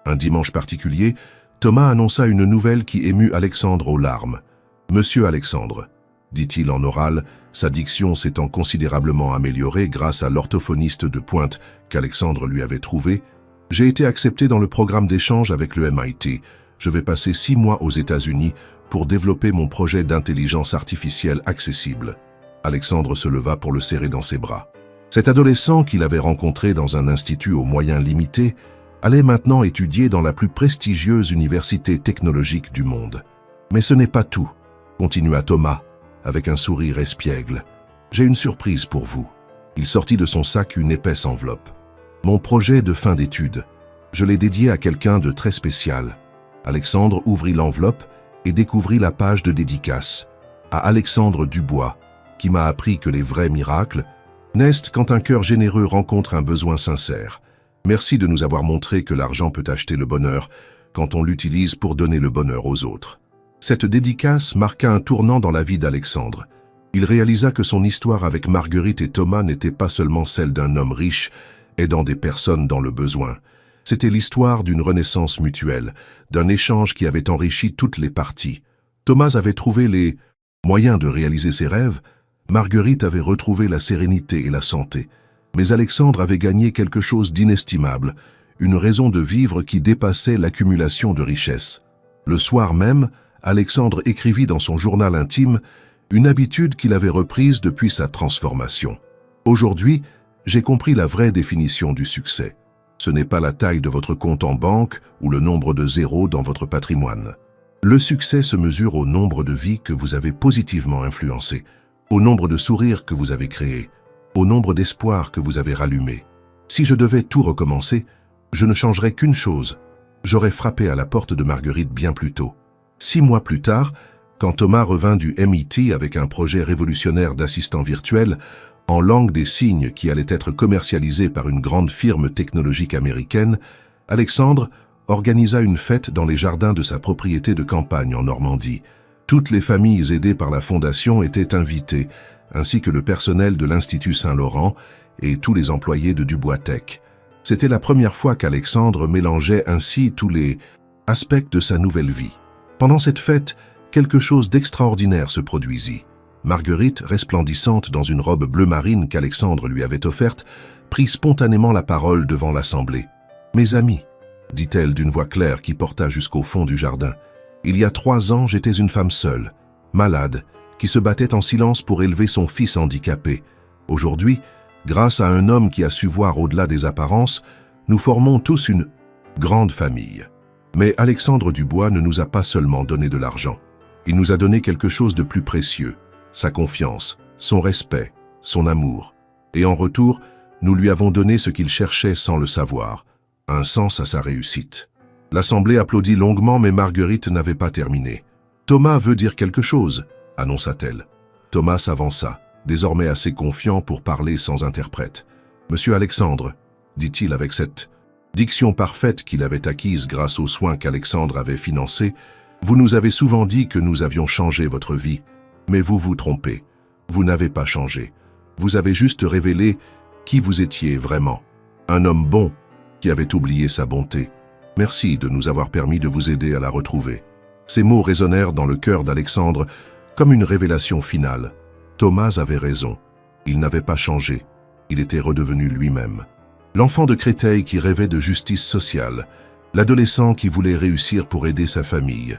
Un dimanche particulier, Thomas annonça une nouvelle qui émut Alexandre aux larmes. « Monsieur Alexandre », dit-il en oral, sa diction s'étant considérablement améliorée grâce à l'orthophoniste de pointe qu'Alexandre lui avait trouvé, « j'ai été accepté dans le programme d'échange avec le MIT. Je vais passer 6 mois aux États-Unis pour développer mon projet d'intelligence artificielle accessible. » Alexandre se leva pour le serrer dans ses bras. Cet adolescent qu'il avait rencontré dans un institut aux moyens limités allait maintenant étudier dans la plus prestigieuse université technologique du monde. « Mais ce n'est pas tout, » continua Thomas, avec un sourire espiègle. « J'ai une surprise pour vous. » Il sortit de son sac une épaisse enveloppe. « Mon projet de fin d'études. Je l'ai dédié à quelqu'un de très spécial. » Alexandre ouvrit l'enveloppe et découvrit la page de dédicace. « À Alexandre Dubois, qui m'a appris que les vrais miracles naissent quand un cœur généreux rencontre un besoin sincère. Merci de nous avoir montré que l'argent peut acheter le bonheur quand on l'utilise pour donner le bonheur aux autres. » Cette dédicace marqua un tournant dans la vie d'Alexandre. Il réalisa que son histoire avec Marguerite et Thomas n'était pas seulement celle d'un homme riche aidant des personnes dans le besoin. C'était l'histoire d'une renaissance mutuelle, d'un échange qui avait enrichi toutes les parties. Thomas avait trouvé les moyens de réaliser ses rêves, Marguerite avait retrouvé la sérénité et la santé. Mais Alexandre avait gagné quelque chose d'inestimable, une raison de vivre qui dépassait l'accumulation de richesses. Le soir même, Alexandre écrivit dans son journal intime une habitude qu'il avait reprise depuis sa transformation. « Aujourd'hui, j'ai compris la vraie définition du succès. Ce n'est pas la taille de votre compte en banque ou le nombre de zéros dans votre patrimoine. Le succès se mesure au nombre de vies que vous avez positivement influencées, au nombre de sourires que vous avez créés, au nombre d'espoirs que vous avez rallumés. Si je devais tout recommencer, je ne changerais qu'une chose. J'aurais frappé à la porte de Marguerite bien plus tôt. » 6 mois plus tard, quand Thomas revint du MIT avec un projet révolutionnaire d'assistant virtuel en langue des signes qui allait être commercialisé par une grande firme technologique américaine, Alexandre organisa une fête dans les jardins de sa propriété de campagne en Normandie. Toutes les familles aidées par la fondation étaient invitées, ainsi que le personnel de l'Institut Saint-Laurent et tous les employés de Dubois Tech. C'était la première fois qu'Alexandre mélangeait ainsi tous les aspects de sa nouvelle vie. Pendant cette fête, quelque chose d'extraordinaire se produisit. Marguerite, resplendissante dans une robe bleu marine qu'Alexandre lui avait offerte, prit spontanément la parole devant l'assemblée. « Mes amis, » dit-elle d'une voix claire qui porta jusqu'au fond du jardin, « il y a 3 ans, j'étais une femme seule, malade, qui se battait en silence pour élever son fils handicapé. Aujourd'hui, grâce à un homme qui a su voir au-delà des apparences, nous formons tous une grande famille. Mais Alexandre Dubois ne nous a pas seulement donné de l'argent. Il nous a donné quelque chose de plus précieux, sa confiance, son respect, son amour. Et en retour, nous lui avons donné ce qu'il cherchait sans le savoir, un sens à sa réussite. » L'assemblée applaudit longuement, mais Marguerite n'avait pas terminé. « Thomas veut dire quelque chose », annonça-t-elle. Thomas s'avança, désormais assez confiant pour parler sans interprète. « Monsieur Alexandre, » dit-il avec cette diction parfaite qu'il avait acquise grâce aux soins qu'Alexandre avait financés, « vous nous avez souvent dit que nous avions changé votre vie, mais vous vous trompez. Vous n'avez pas changé. Vous avez juste révélé qui vous étiez vraiment. Un homme bon qui avait oublié sa bonté. Merci de nous avoir permis de vous aider à la retrouver. » Ces mots résonnèrent dans le cœur d'Alexandre comme une révélation finale. Thomas avait raison. Il n'avait pas changé. Il était redevenu lui-même. L'enfant de Créteil qui rêvait de justice sociale, l'adolescent qui voulait réussir pour aider sa famille,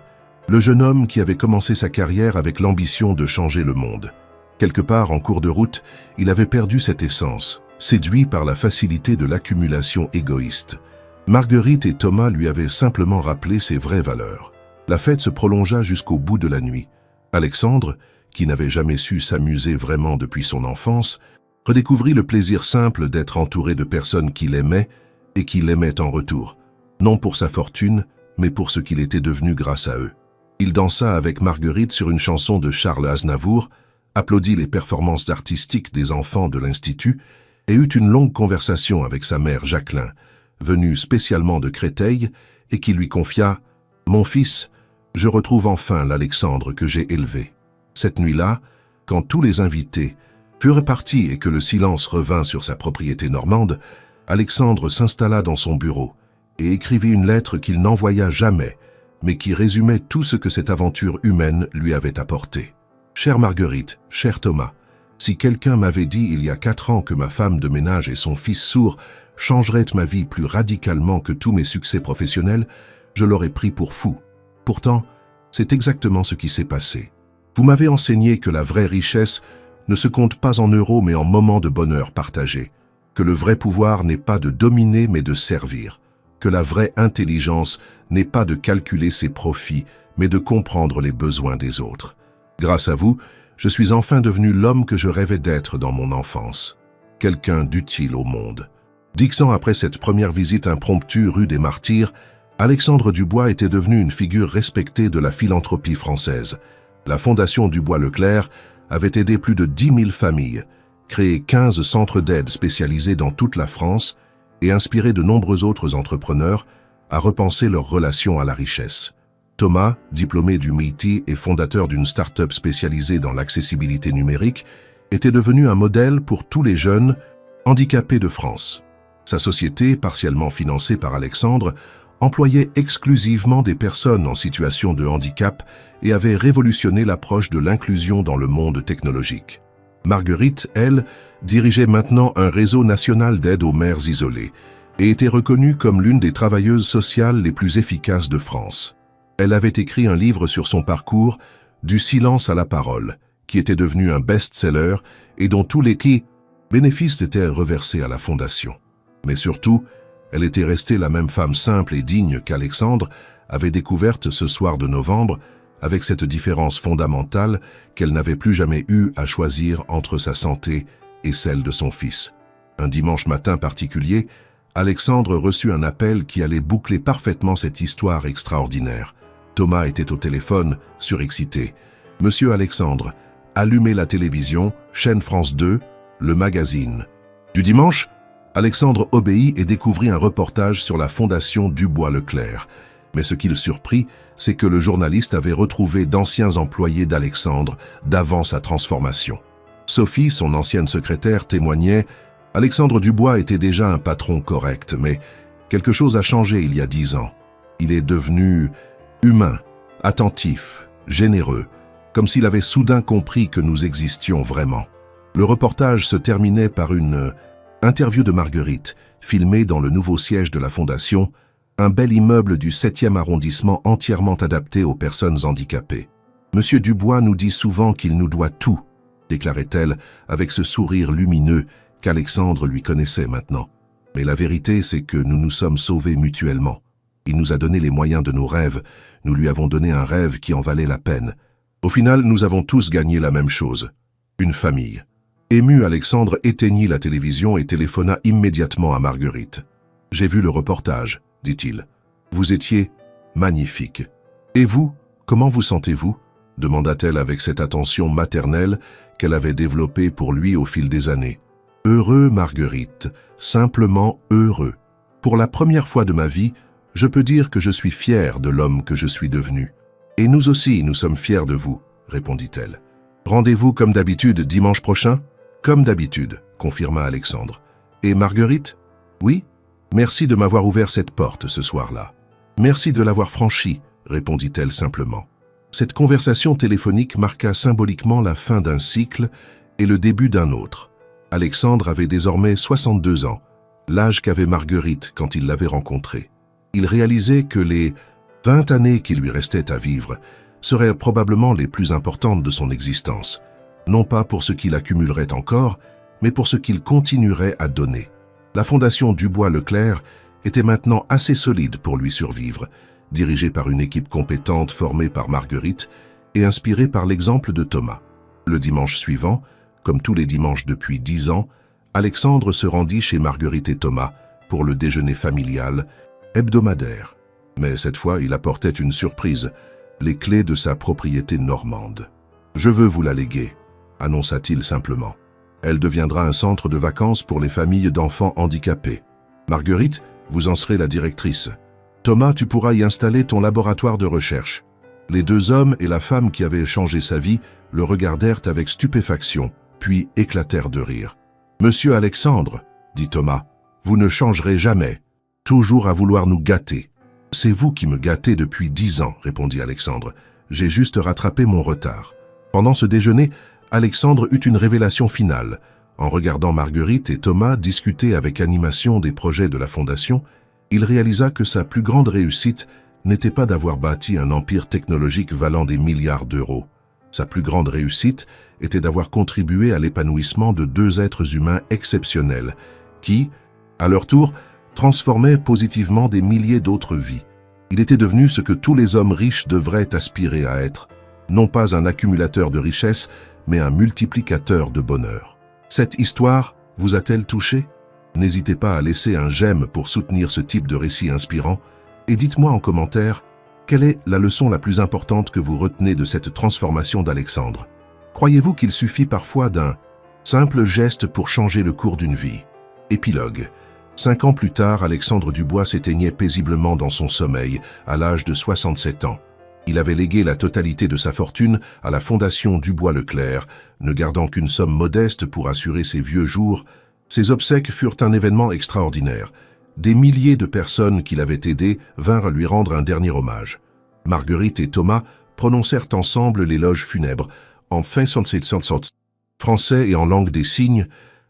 Le jeune homme qui avait commencé sa carrière avec l'ambition de changer le monde. Quelque part en cours de route, il avait perdu cette essence, séduit par la facilité de l'accumulation égoïste. Marguerite et Thomas lui avaient simplement rappelé ses vraies valeurs. La fête se prolongea jusqu'au bout de la nuit. Alexandre, qui n'avait jamais su s'amuser vraiment depuis son enfance, redécouvrit le plaisir simple d'être entouré de personnes qu'il aimait et qui l'aimaient en retour, non pour sa fortune, mais pour ce qu'il était devenu grâce à eux. Il dansa avec Marguerite sur une chanson de Charles Aznavour, applaudit les performances artistiques des enfants de l'Institut et eut une longue conversation avec sa mère Jacqueline, venue spécialement de Créteil et qui lui confia « Mon fils, je retrouve enfin l'Alexandre que j'ai élevé. » Cette nuit-là, quand tous les invités furent partis et que le silence revint sur sa propriété normande, Alexandre s'installa dans son bureau et écrivit une lettre qu'il n'envoya jamais, mais qui résumait tout ce que cette aventure humaine lui avait apporté. « Chère Marguerite, cher Thomas, si quelqu'un m'avait dit il y a 4 ans que ma femme de ménage et son fils sourd changeraient ma vie plus radicalement que tous mes succès professionnels, je l'aurais pris pour fou. Pourtant, c'est exactement ce qui s'est passé. Vous m'avez enseigné que la vraie richesse ne se compte pas en euros mais en moments de bonheur partagés, que le vrai pouvoir n'est pas de dominer mais de servir, que la vraie intelligence n'est pas de calculer ses profits mais de comprendre les besoins des autres. Grâce à vous, je suis enfin devenu l'homme que je rêvais d'être dans mon enfance, quelqu'un d'utile au monde. » 10 ans après cette première visite impromptue rue des Martyrs, Alexandre Dubois était devenu une figure respectée de la philanthropie française. La Fondation Dubois-Leclerc avait aidé plus de 10 000 familles, créé 15 centres d'aide spécialisés dans toute la France et inspiré de nombreux autres entrepreneurs à repenser leur relation à la richesse. Thomas, diplômé du MIT et fondateur d'une start-up spécialisée dans l'accessibilité numérique, était devenu un modèle pour tous les jeunes handicapés de France. Sa société, partiellement financée par Alexandre, employait exclusivement des personnes en situation de handicap et avait révolutionné l'approche de l'inclusion dans le monde technologique. Marguerite, elle, dirigeait maintenant un réseau national d'aide aux mères isolées et était reconnue comme l'une des travailleuses sociales les plus efficaces de France. Elle avait écrit un livre sur son parcours, Du silence à la parole, qui était devenu un best-seller et dont tous les bénéfices étaient reversés à la Fondation. Mais surtout, elle était restée la même femme simple et digne qu'Alexandre avait découverte ce soir de novembre, avec cette différence fondamentale qu'elle n'avait plus jamais eu à choisir entre sa santé et celle de son fils. Un dimanche matin particulier, Alexandre reçut un appel qui allait boucler parfaitement cette histoire extraordinaire. Thomas était au téléphone, surexcité. « Monsieur Alexandre, allumez la télévision, chaîne France 2, le magazine. » Du dimanche, Alexandre obéit et découvrit un reportage sur la Fondation Dubois-Leclerc. Mais ce qui le surprit, c'est que le journaliste avait retrouvé d'anciens employés d'Alexandre d'avant sa transformation. Sophie, son ancienne secrétaire, témoignait « Alexandre Dubois était déjà un patron correct, mais quelque chose a changé il y a 10 ans. Il est devenu humain, attentif, généreux, comme s'il avait soudain compris que nous existions vraiment. » Le reportage se terminait par une interview de Marguerite, filmée dans le nouveau siège de la Fondation, un bel immeuble du 7e arrondissement entièrement adapté aux personnes handicapées. « Monsieur Dubois nous dit souvent qu'il nous doit tout », déclarait-elle avec ce sourire lumineux qu'Alexandre lui connaissait maintenant. Mais la vérité, c'est que nous nous sommes sauvés mutuellement. Il nous a donné les moyens de nos rêves, nous lui avons donné un rêve qui en valait la peine. Au final, nous avons tous gagné la même chose, une famille. Ému, Alexandre éteignit la télévision et téléphona immédiatement à Marguerite. « J'ai vu le reportage, dit-il. Vous étiez magnifique. Et vous, comment vous sentez-vous » demanda-t-elle avec cette attention maternelle qu'elle avait développée pour lui au fil des années. « Heureux, Marguerite, simplement heureux. Pour la première fois de ma vie, je peux dire que je suis fier de l'homme que je suis devenu. Et nous aussi, nous sommes fiers de vous, répondit-elle. Rendez-vous comme d'habitude dimanche prochain ? Comme d'habitude, confirma Alexandre. Et Marguerite ? Oui ? Merci de m'avoir ouvert cette porte ce soir-là. Merci de l'avoir franchie, répondit-elle simplement. Cette conversation téléphonique marqua symboliquement la fin d'un cycle et le début d'un autre. Alexandre avait désormais 62 ans, l'âge qu'avait Marguerite quand il l'avait rencontrée. Il réalisait que les 20 années qui lui restaient à vivre seraient probablement les plus importantes de son existence, non pas pour ce qu'il accumulerait encore, mais pour ce qu'il continuerait à donner. La fondation Dubois-Leclerc était maintenant assez solide pour lui survivre, dirigée par une équipe compétente formée par Marguerite et inspirée par l'exemple de Thomas. Le dimanche suivant, comme tous les dimanches depuis 10 ans, Alexandre se rendit chez Marguerite et Thomas pour le déjeuner familial hebdomadaire. Mais cette fois, il apportait une surprise, les clés de sa propriété normande. « Je veux vous la léguer », annonça-t-il simplement. Elle deviendra un centre de vacances pour les familles d'enfants handicapés. Marguerite, vous en serez la directrice. Thomas, tu pourras y installer ton laboratoire de recherche. Les deux hommes et la femme qui avaient changé sa vie le regardèrent avec stupéfaction, puis éclatèrent de rire. « Monsieur Alexandre, dit Thomas, vous ne changerez jamais, toujours à vouloir nous gâter. »« C'est vous qui me gâtez depuis 10 ans, répondit Alexandre. J'ai juste rattrapé mon retard. » Pendant ce déjeuner, Alexandre eut une révélation finale. En regardant Marguerite et Thomas discuter avec animation des projets de la Fondation, il réalisa que sa plus grande réussite n'était pas d'avoir bâti un empire technologique valant des milliards d'euros. Sa plus grande réussite était d'avoir contribué à l'épanouissement de deux êtres humains exceptionnels qui, à leur tour, transformaient positivement des milliers d'autres vies. Il était devenu ce que tous les hommes riches devraient aspirer à être, non pas un accumulateur de richesses, mais un multiplicateur de bonheur. Cette histoire vous a-t-elle touché? N'hésitez pas à laisser un j'aime pour soutenir ce type de récit inspirant et dites-moi en commentaire quelle est la leçon la plus importante que vous retenez de cette transformation d'Alexandre. Croyez-vous qu'il suffit parfois d'un simple geste pour changer le cours d'une vie? Épilogue. 5 ans plus tard, Alexandre Dubois s'éteignait paisiblement dans son sommeil à l'âge de 67 ans. Il avait légué la totalité de sa fortune à la fondation Dubois-Leclerc, ne gardant qu'une somme modeste pour assurer ses vieux jours. Ses obsèques furent un événement extraordinaire. Des milliers de personnes qui l'avaient aidé vinrent lui rendre un dernier hommage. Marguerite et Thomas prononcèrent ensemble l'éloge funèbre, en français et en langue des signes,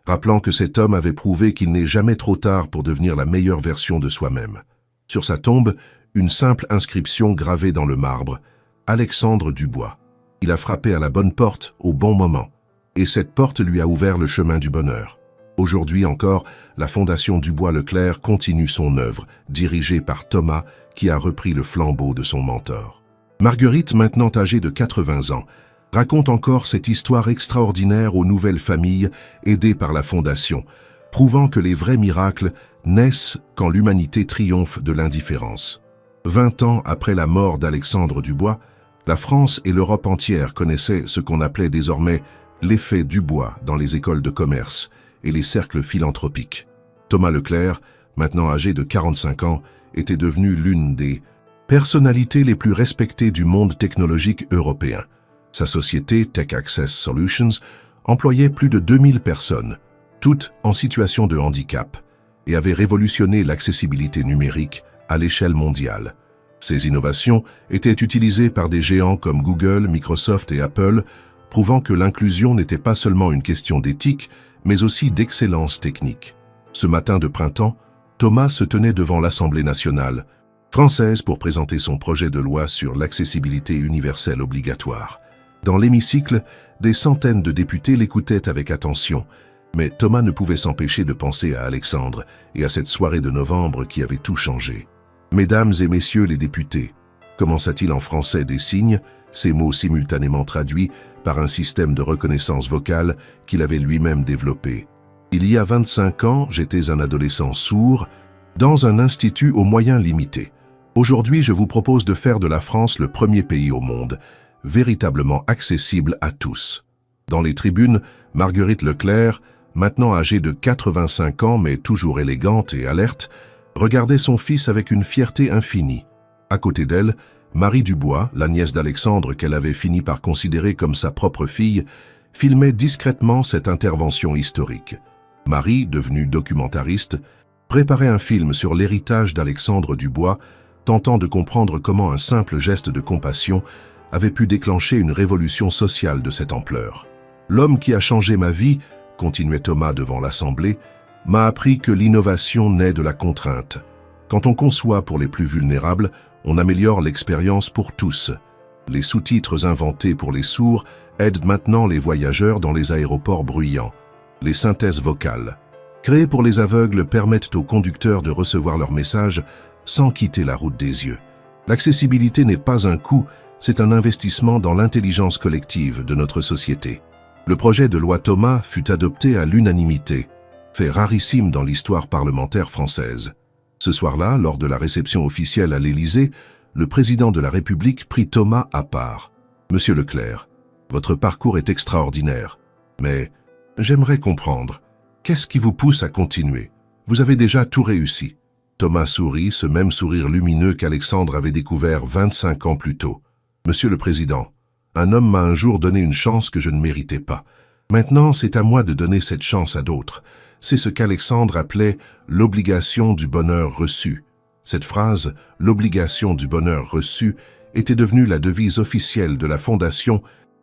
rappelant que cet homme avait prouvé qu'il n'est jamais trop tard pour devenir la meilleure version de soi-même. Sur sa tombe, une simple inscription gravée dans le marbre, « Alexandre Dubois ». Il a frappé à la bonne porte au bon moment, et cette porte lui a ouvert le chemin du bonheur. Aujourd'hui encore, la Fondation Dubois-Leclerc continue son œuvre, dirigée par Thomas, qui a repris le flambeau de son mentor. Marguerite, maintenant âgée de 80 ans, raconte encore cette histoire extraordinaire aux nouvelles familles aidées par la Fondation, prouvant que les vrais miracles naissent quand l'humanité triomphe de l'indifférence. 20 ans après la mort d'Alexandre Dubois, la France et l'Europe entière connaissaient ce qu'on appelait désormais l'effet Dubois dans les écoles de commerce et les cercles philanthropiques. Thomas Leclerc, maintenant âgé de 45 ans, était devenu l'une des personnalités les plus respectées du monde technologique européen. Sa société Tech Access Solutions employait plus de 2000 personnes, toutes en situation de handicap, et avait révolutionné l'accessibilité numérique à l'échelle mondiale. Ces innovations étaient utilisées par des géants comme Google, Microsoft et Apple, prouvant que l'inclusion n'était pas seulement une question d'éthique, mais aussi d'excellence technique. Ce matin de printemps, Thomas se tenait devant l'Assemblée nationale française pour présenter son projet de loi sur l'accessibilité universelle obligatoire. Dans l'hémicycle, des centaines de députés l'écoutaient avec attention, mais Thomas ne pouvait s'empêcher de penser à Alexandre et à cette soirée de novembre qui avait tout changé. « Mesdames et messieurs les députés », commença-t-il en français des signes, ces mots simultanément traduits par un système de reconnaissance vocale qu'il avait lui-même développé. « Il y a 25 ans, j'étais un adolescent sourd dans un institut aux moyens limités. Aujourd'hui, je vous propose de faire de la France le premier pays au monde, véritablement accessible à tous. » Dans les tribunes, Marguerite Leclerc, maintenant âgée de 85 ans mais toujours élégante et alerte, regardait son fils avec une fierté infinie. À côté d'elle, Marie Dubois, la nièce d'Alexandre qu'elle avait fini par considérer comme sa propre fille, filmait discrètement cette intervention historique. Marie, devenue documentariste, préparait un film sur l'héritage d'Alexandre Dubois, tentant de comprendre comment un simple geste de compassion avait pu déclencher une révolution sociale de cette ampleur. « L'homme qui a changé ma vie, continuait Thomas devant l'Assemblée, m'a appris que l'innovation naît de la contrainte. Quand on conçoit pour les plus vulnérables, On améliore l'expérience pour tous. Les sous-titres inventés pour les sourds aident maintenant les voyageurs dans les aéroports bruyants. Les synthèses vocales, créées pour les aveugles, permettent aux conducteurs de recevoir leurs messages sans quitter la route des yeux. L'accessibilité n'est pas un coût, c'est un investissement dans l'intelligence collective de notre société. Le projet de loi Thomas fut adopté à l'unanimité, fait rarissime dans l'histoire parlementaire française. Ce soir-là, lors de la réception officielle à l'Élysée, le président de la République prit Thomas à part. « Monsieur Leclerc, votre parcours est extraordinaire, mais j'aimerais comprendre, qu'est-ce qui vous pousse à continuer? Vous avez déjà tout réussi. » Thomas sourit, ce même sourire lumineux qu'Alexandre avait découvert 25 ans plus tôt. « Monsieur le Président, un homme m'a un jour donné une chance que je ne méritais pas. Maintenant, c'est à moi de donner cette chance à d'autres. » C'est ce qu'Alexandre appelait « l'obligation du bonheur reçu ». Cette phrase, « l'obligation du bonheur reçu », était devenue la devise officielle de la fondation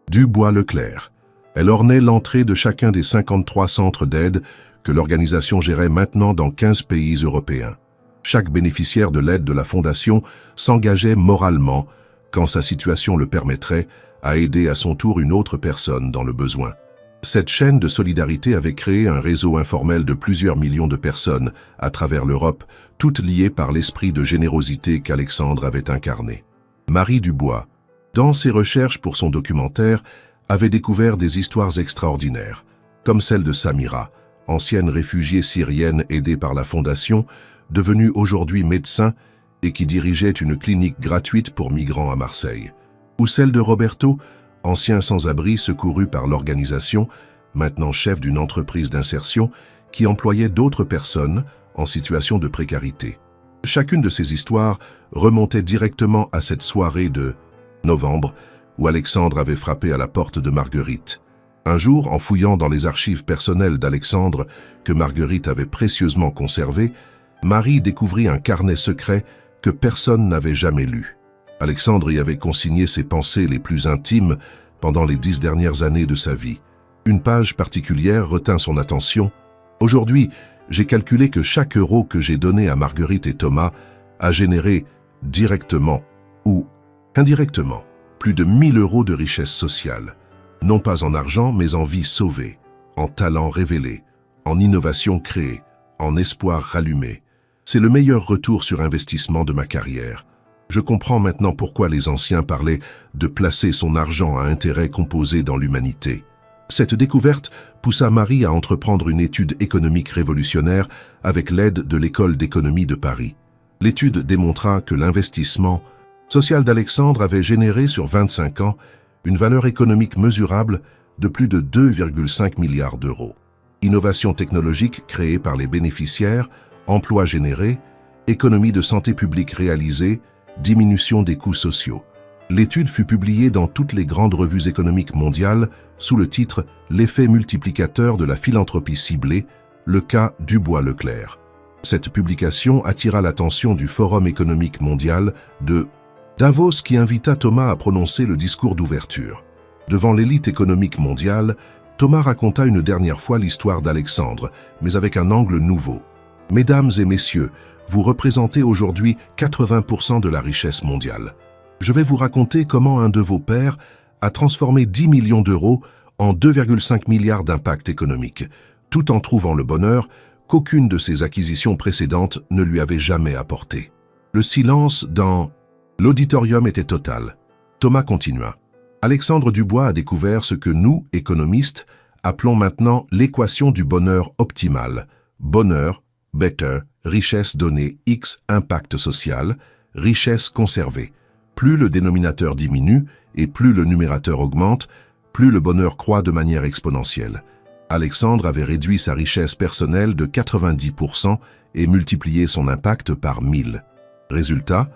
Dubois-Leclerc. Elle ornait l'entrée de chacun des 53 centres d'aide que l'organisation gérait maintenant dans 15 pays européens. Chaque bénéficiaire de l'aide de la fondation s'engageait moralement, quand sa situation le permettrait, à aider à son tour une autre personne dans le besoin. Cette chaîne de solidarité avait créé un réseau informel de plusieurs millions de personnes à travers l'Europe, toutes liées par l'esprit de générosité qu'Alexandre avait incarné. Marie Dubois, dans ses recherches pour son documentaire, avait découvert des histoires extraordinaires, comme celle de Samira, ancienne réfugiée syrienne aidée par la Fondation, devenue aujourd'hui médecin et qui dirigeait une clinique gratuite pour migrants à Marseille, ou celle de Roberto, ancien sans-abri secouru par l'organisation, maintenant chef d'une entreprise d'insertion, qui employait d'autres personnes en situation de précarité. Chacune de ces histoires remontait directement à cette soirée de novembre où Alexandre avait frappé à la porte de Marguerite. Un jour, en fouillant dans les archives personnelles d'Alexandre que Marguerite avait précieusement conservées, Marie découvrit un carnet secret que personne n'avait jamais lu. Alexandre y avait consigné ses pensées les plus intimes pendant les 10 dernières années de sa vie. Une page particulière retint son attention. « Aujourd'hui, j'ai calculé que chaque euro que j'ai donné à Marguerite et Thomas a généré directement ou indirectement plus de 1 000 euros de richesse sociale, non pas en argent mais en vie sauvée, en talent révélé, en innovation créée, en espoir rallumé. C'est le meilleur retour sur investissement de ma carrière. Je comprends maintenant pourquoi les anciens parlaient de placer son argent à intérêt composé dans l'humanité. » Cette découverte poussa Marie à entreprendre une étude économique révolutionnaire avec l'aide de l'École d'économie de Paris. L'étude démontra que l'investissement social d'Alexandre avait généré sur 25 ans une valeur économique mesurable de plus de 2,5 milliards d'euros. Innovation technologique créée par les bénéficiaires, emplois générés, économie de santé publique réalisée, diminution des coûts sociaux. L'étude fut publiée dans toutes les grandes revues économiques mondiales sous le titre « L'effet multiplicateur de la philanthropie ciblée, le cas Dubois-Leclerc ». Cette publication attira l'attention du Forum économique mondial de Davos qui invita Thomas à prononcer le discours d'ouverture. Devant l'élite économique mondiale, Thomas raconta une dernière fois l'histoire d'Alexandre, mais avec un angle nouveau. « Mesdames et messieurs, vous représentez aujourd'hui 80% de la richesse mondiale. Je vais vous raconter comment un de vos pères a transformé 10 millions d'euros en 2,5 milliards d'impact économique, tout en trouvant le bonheur qu'aucune de ses acquisitions précédentes ne lui avait jamais apporté. » Le silence dans l'auditorium était total. Thomas continua. « Alexandre Dubois a découvert ce que nous, économistes, appelons maintenant l'équation du bonheur optimal. Bonheur, better, richesse donnée, X, impact social, richesse conservée. Plus le dénominateur diminue et plus le numérateur augmente, plus le bonheur croît de manière exponentielle. Alexandre avait réduit sa richesse personnelle de 90% et multiplié son impact par 1000. Résultat,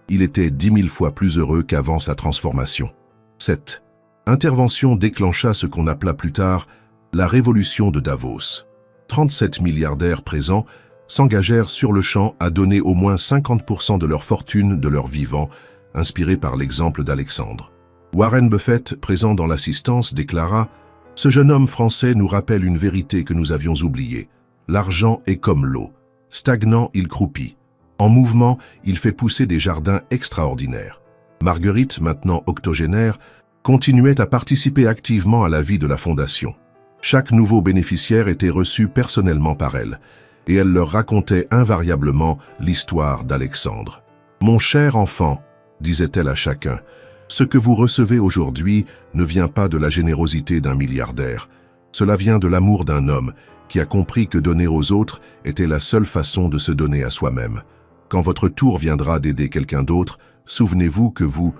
il était 10 000 fois plus heureux qu'avant sa transformation. Cette intervention déclencha ce qu'on appela plus tard la révolution de Davos. 37 milliardaires présents s'engagèrent sur le champ à donner au moins 50% de leur fortune de leur vivant, inspiré par l'exemple d'Alexandre. Warren Buffett, présent dans l'assistance, déclara « Ce jeune homme français nous rappelle une vérité que nous avions oubliée. L'argent est comme l'eau. Stagnant, il croupit. En mouvement, il fait pousser des jardins extraordinaires. Marguerite, maintenant octogénaire, continuait à participer activement à la vie de la fondation. Chaque nouveau bénéficiaire était reçu personnellement par elle, et elle leur racontait invariablement l'histoire d'Alexandre. « Mon cher enfant, disait-elle à chacun, ce que vous recevez aujourd'hui ne vient pas de la générosité d'un milliardaire. Cela vient de l'amour d'un homme qui a compris que donner aux autres était la seule façon de se donner à soi-même. Quand votre tour viendra d'aider quelqu'un d'autre, souvenez-vous que vous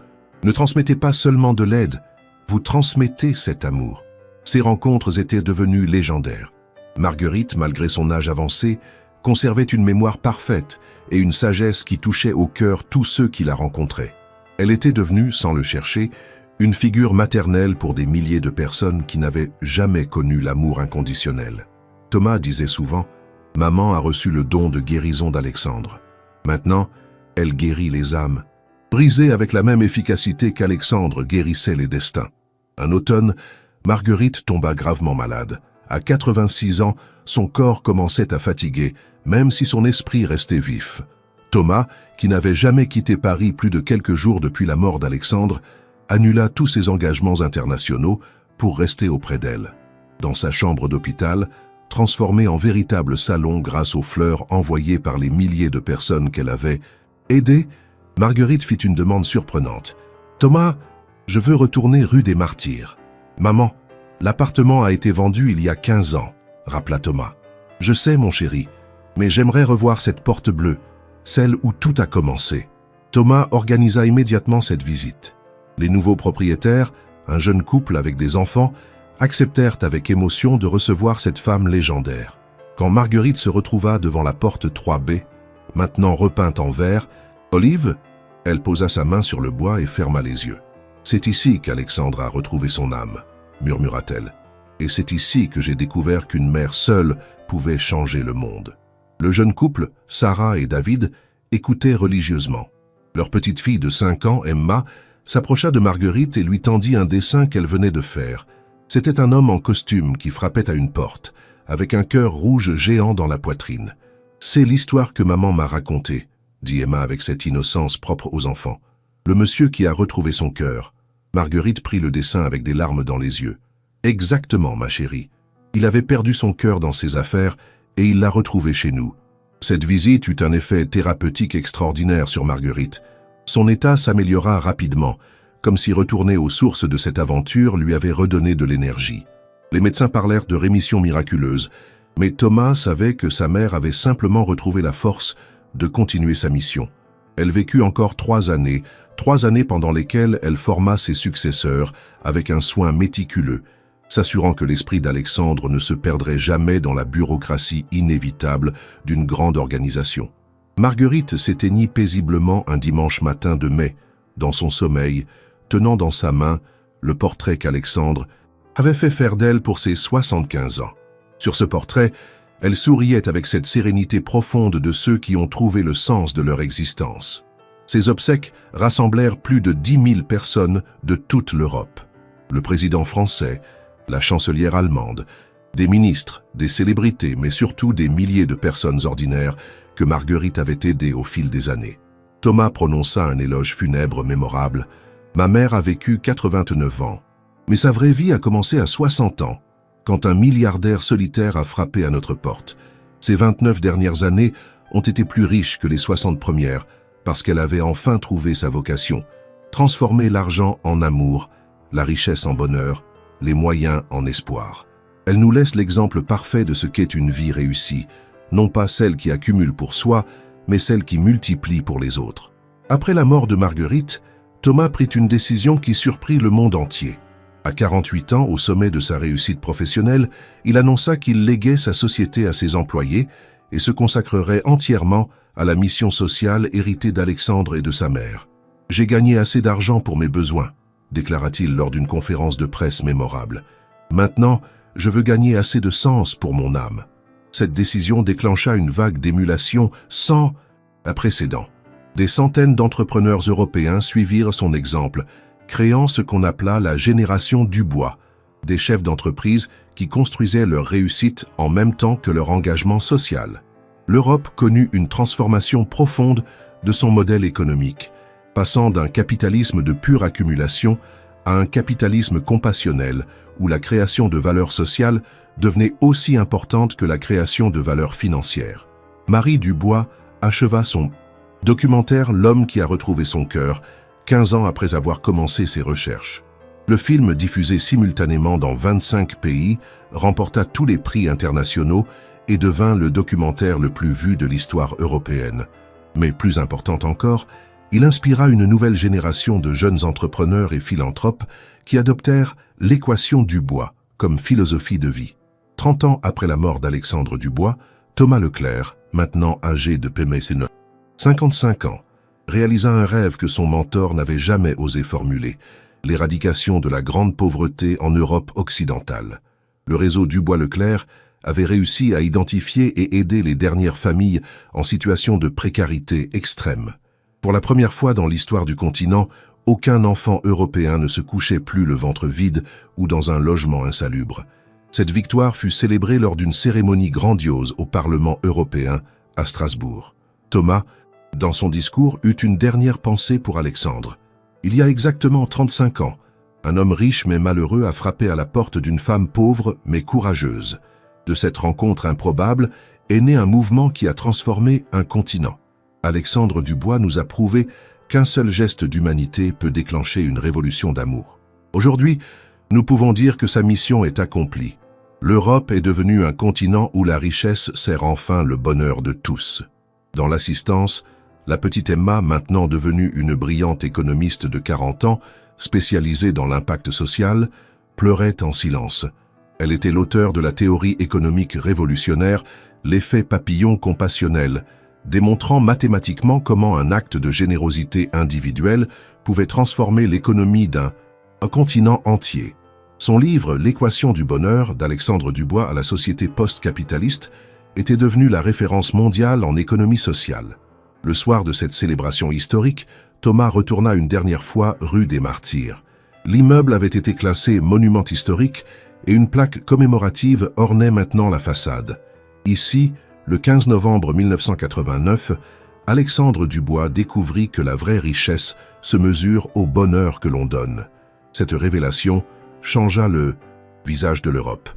ne transmettez pas seulement de l'aide, vous transmettez cet amour. » Ces rencontres étaient devenues légendaires. Marguerite, malgré son âge avancé, conservait une mémoire parfaite et une sagesse qui touchait au cœur tous ceux qui la rencontraient. Elle était devenue, sans le chercher, une figure maternelle pour des milliers de personnes qui n'avaient jamais connu l'amour inconditionnel. Thomas disait souvent « Maman a reçu le don de guérison d'Alexandre. Maintenant, elle guérit les âmes, brisées avec la même efficacité qu'Alexandre guérissait les destins. » Un automne, Marguerite tomba gravement malade. À 86 ans, son corps commençait à fatiguer, même si son esprit restait vif. Thomas, qui n'avait jamais quitté Paris plus de quelques jours depuis la mort d'Alexandre, annula tous ses engagements internationaux pour rester auprès d'elle. Dans sa chambre d'hôpital, transformée en véritable salon grâce aux fleurs envoyées par les milliers de personnes qu'elle avait aidées, Marguerite fit une demande surprenante. « Thomas, je veux retourner rue des Martyrs. »« Maman, l'appartement a été vendu il y a 15 ans, » rappela Thomas. « Je sais, mon chéri, mais j'aimerais revoir cette porte bleue, celle où tout a commencé. » Thomas organisa immédiatement cette visite. Les nouveaux propriétaires, un jeune couple avec des enfants, acceptèrent avec émotion de recevoir cette femme légendaire. Quand Marguerite se retrouva devant la porte 3B, maintenant repeinte en vert, « Olive ?» Elle posa sa main sur le bois et ferma les yeux. « C'est ici qu'Alexandre a retrouvé son âme, » murmura-t-elle. « Et c'est ici que j'ai découvert qu'une mère seule pouvait changer le monde. » Le jeune couple, Sarah et David, écoutaient religieusement. Leur petite fille de 5 ans, Emma, s'approcha de Marguerite et lui tendit un dessin qu'elle venait de faire. C'était un homme en costume qui frappait à une porte, avec un cœur rouge géant dans la poitrine. « C'est l'histoire que maman m'a racontée, » dit Emma avec cette innocence propre aux enfants. « Le monsieur qui a retrouvé son cœur. » Marguerite prit le dessin avec des larmes dans les yeux. « Exactement, ma chérie. Il avait perdu son cœur dans ses affaires et il l'a retrouvé chez nous. » Cette visite eut un effet thérapeutique extraordinaire sur Marguerite. Son état s'améliora rapidement, comme si retourner aux sources de cette aventure lui avait redonné de l'énergie. Les médecins parlèrent de rémission miraculeuse, mais Thomas savait que sa mère avait simplement retrouvé la force de continuer sa mission. Elle vécut encore 3 années pendant lesquelles elle forma ses successeurs avec un soin méticuleux, s'assurant que l'esprit d'Alexandre ne se perdrait jamais dans la bureaucratie inévitable d'une grande organisation. Marguerite s'éteignit paisiblement un dimanche matin de mai, dans son sommeil, tenant dans sa main le portrait qu'Alexandre avait fait faire d'elle pour ses 75 ans. Sur ce portrait, elle souriait avec cette sérénité profonde de ceux qui ont trouvé le sens de leur existence. Ces obsèques rassemblèrent plus de 10 000 personnes de toute l'Europe. Le président français, la chancelière allemande, des ministres, des célébrités, mais surtout des milliers de personnes ordinaires que Marguerite avait aidées au fil des années. Thomas prononça un éloge funèbre mémorable. « Ma mère a vécu 89 ans, mais sa vraie vie a commencé à 60 ans, quand un milliardaire solitaire a frappé à notre porte. Ces 29 dernières années ont été plus riches que les 60 premières, parce qu'elle avait enfin trouvé sa vocation, transformer l'argent en amour, la richesse en bonheur, les moyens en espoir. Elle nous laisse l'exemple parfait de ce qu'est une vie réussie, non pas celle qui accumule pour soi, mais celle qui multiplie pour les autres. » Après la mort de Marguerite, Thomas prit une décision qui surprit le monde entier. À 48 ans, au sommet de sa réussite professionnelle, il annonça qu'il léguait sa société à ses employés et se consacrerait entièrement à la mission sociale héritée d'Alexandre et de sa mère. « J'ai gagné assez d'argent pour mes besoins, » déclara-t-il lors d'une conférence de presse mémorable. « Maintenant, je veux gagner assez de sens pour mon âme. » Cette décision déclencha une vague d'émulation sans précédent. Des centaines d'entrepreneurs européens suivirent son exemple, créant ce qu'on appela la génération Dubois, des chefs d'entreprise qui construisaient leur réussite en même temps que leur engagement social. l'Europe connut une transformation profonde de son modèle économique, passant d'un capitalisme de pure accumulation à un capitalisme compassionnel, où la création de valeurs sociales devenait aussi importante que la création de valeurs financières. Marie Dubois acheva son documentaire L'homme qui a retrouvé son cœur, 15 ans après avoir commencé ses recherches. Le film, diffusé simultanément dans 25 pays, remporta tous les prix internationaux et devint le documentaire le plus vu de l'histoire européenne. Mais plus important encore, il inspira une nouvelle génération de jeunes entrepreneurs et philanthropes qui adoptèrent l'équation Dubois comme philosophie de vie. 30 ans après la mort d'Alexandre Dubois, Thomas Leclerc, maintenant âgé de 55 ans, réalisa un rêve que son mentor n'avait jamais osé formuler, l'éradication de la grande pauvreté en Europe occidentale. Le réseau Dubois-Leclerc avait réussi à identifier et aider les dernières familles en situation de précarité extrême. Pour la première fois dans l'histoire du continent, aucun enfant européen ne se couchait plus le ventre vide ou dans un logement insalubre. Cette victoire fut célébrée lors d'une cérémonie grandiose au Parlement européen à Strasbourg. Thomas, dans son discours, eut une dernière pensée pour Alexandre. Il y a exactement 35 ans, un homme riche mais malheureux a frappé à la porte d'une femme pauvre mais courageuse. De cette rencontre improbable est né un mouvement qui a transformé un continent. Alexandre Dubois nous a prouvé qu'un seul geste d'humanité peut déclencher une révolution d'amour. Aujourd'hui, nous pouvons dire que sa mission est accomplie. L'Europe est devenue un continent où la richesse sert enfin le bonheur de tous. Dans l'assistance, la petite Emma, maintenant devenue une brillante économiste de 40 ans, spécialisée dans l'impact social, pleurait en silence. Elle était l'auteur de la théorie économique révolutionnaire, l'effet papillon compassionnel, démontrant mathématiquement comment un acte de générosité individuelle pouvait transformer l'économie d'un continent entier. Son livre « L'équation du bonheur » d'Alexandre Dubois à la société post-capitaliste était devenu la référence mondiale en économie sociale. Le soir de cette célébration historique, Thomas retourna une dernière fois rue des Martyrs. L'immeuble avait été classé monument historique et une plaque commémorative ornait maintenant la façade. Ici, le 15 novembre 1989, Alexandre Dubois découvrit que la vraie richesse se mesure au bonheur que l'on donne. Cette révélation changea le visage de l'Europe.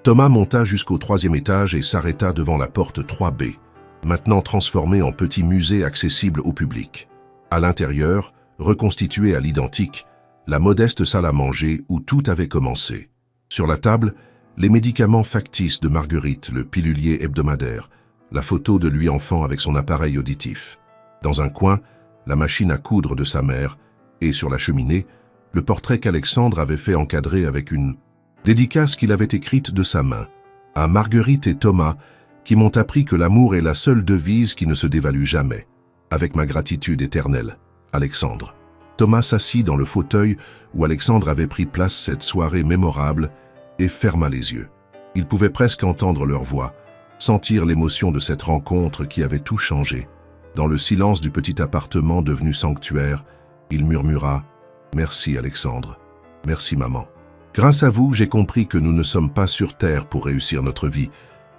Thomas monta jusqu'au 3e étage et s'arrêta devant la porte 3B, maintenant transformée en petit musée accessible au public. À l'intérieur, reconstituée à l'identique, la modeste salle à manger où tout avait commencé. Sur la table, les médicaments factices de Marguerite, le pilulier hebdomadaire, la photo de lui enfant avec son appareil auditif. Dans un coin, la machine à coudre de sa mère, et sur la cheminée, le portrait qu'Alexandre avait fait encadrer avec une dédicace qu'il avait écrite de sa main. À Marguerite et Thomas, qui m'ont appris que l'amour est la seule devise qui ne se dévalue jamais. Avec ma gratitude éternelle, Alexandre. Thomas s'assit dans le fauteuil où Alexandre avait pris place cette soirée mémorable et ferma les yeux. Il pouvait presque entendre leur voix, sentir l'émotion de cette rencontre qui avait tout changé. Dans le silence du petit appartement devenu sanctuaire, il murmura « Merci Alexandre, merci maman. Grâce à vous, j'ai compris que nous ne sommes pas sur terre pour réussir notre vie,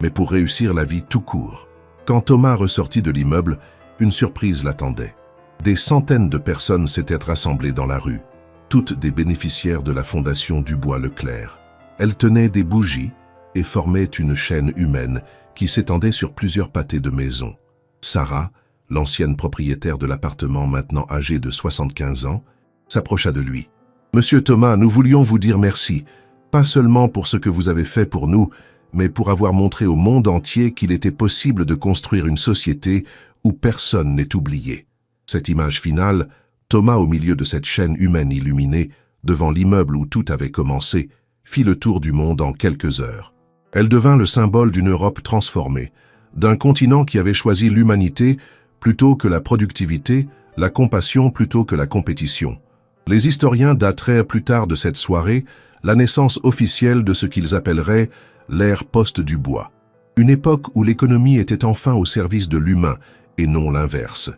mais pour réussir la vie tout court. » Quand Thomas ressortit de l'immeuble, une surprise l'attendait. Des centaines de personnes s'étaient rassemblées dans la rue, toutes des bénéficiaires de la fondation Dubois-Leclerc. Elles tenaient des bougies et formaient une chaîne humaine qui s'étendait sur plusieurs pâtés de maisons. Sarah, l'ancienne propriétaire de l'appartement maintenant âgée de 75 ans, s'approcha de lui. « Monsieur Thomas, nous voulions vous dire merci, pas seulement pour ce que vous avez fait pour nous, mais pour avoir montré au monde entier qu'il était possible de construire une société où personne n'est oublié. » Cette image finale, Thomas au milieu de cette chaîne humaine illuminée, devant l'immeuble où tout avait commencé, fit le tour du monde en quelques heures. Elle devint le symbole d'une Europe transformée, d'un continent qui avait choisi l'humanité plutôt que la productivité, la compassion plutôt que la compétition. Les historiens dateraient plus tard de cette soirée la naissance officielle de ce qu'ils appelleraient l'ère post-Dubois, une époque où l'économie était enfin au service de l'humain et non l'inverse.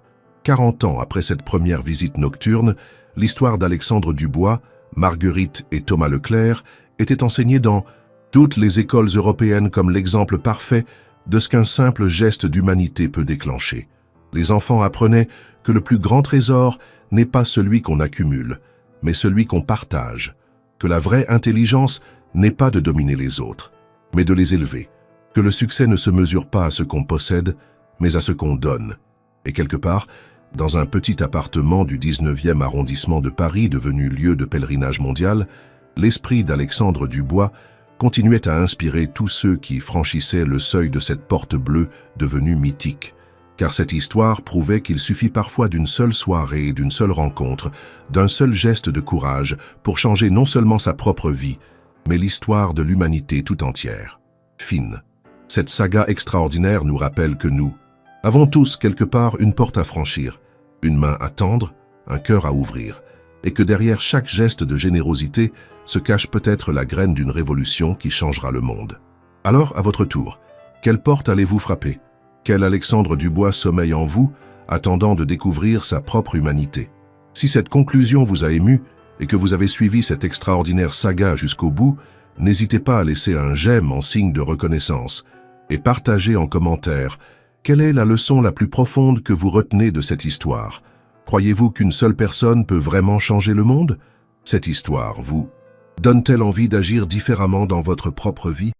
40 ans après cette première visite nocturne, l'histoire d'Alexandre Dubois, Marguerite et Thomas Leclerc était enseignée dans toutes les écoles européennes comme l'exemple parfait de ce qu'un simple geste d'humanité peut déclencher. Les enfants apprenaient que le plus grand trésor n'est pas celui qu'on accumule, mais celui qu'on partage, que la vraie intelligence n'est pas de dominer les autres, mais de les élever, que le succès ne se mesure pas à ce qu'on possède, mais à ce qu'on donne. Et quelque part, dans un petit appartement du 19e arrondissement de Paris devenu lieu de pèlerinage mondial, l'esprit d'Alexandre Dubois continuait à inspirer tous ceux qui franchissaient le seuil de cette porte bleue devenue mythique. Car cette histoire prouvait qu'il suffit parfois d'une seule soirée, d'une seule rencontre, d'un seul geste de courage pour changer non seulement sa propre vie, mais l'histoire de l'humanité tout entière. Fin. Cette saga extraordinaire nous rappelle que nous avons tous quelque part une porte à franchir, une main à tendre, un cœur à ouvrir, et que derrière chaque geste de générosité se cache peut-être la graine d'une révolution qui changera le monde. Alors, à votre tour, quelle porte allez-vous frapper ? Quel Alexandre Dubois sommeille en vous, attendant de découvrir sa propre humanité? Si cette conclusion vous a ému et que vous avez suivi cette extraordinaire saga jusqu'au bout, n'hésitez pas à laisser un j'aime en signe de reconnaissance et partagez en commentaire quelle est la leçon la plus profonde que vous retenez de cette histoire. Croyez-vous qu'une seule personne peut vraiment changer le monde? Cette histoire vous donne-t-elle envie d'agir différemment dans votre propre vie?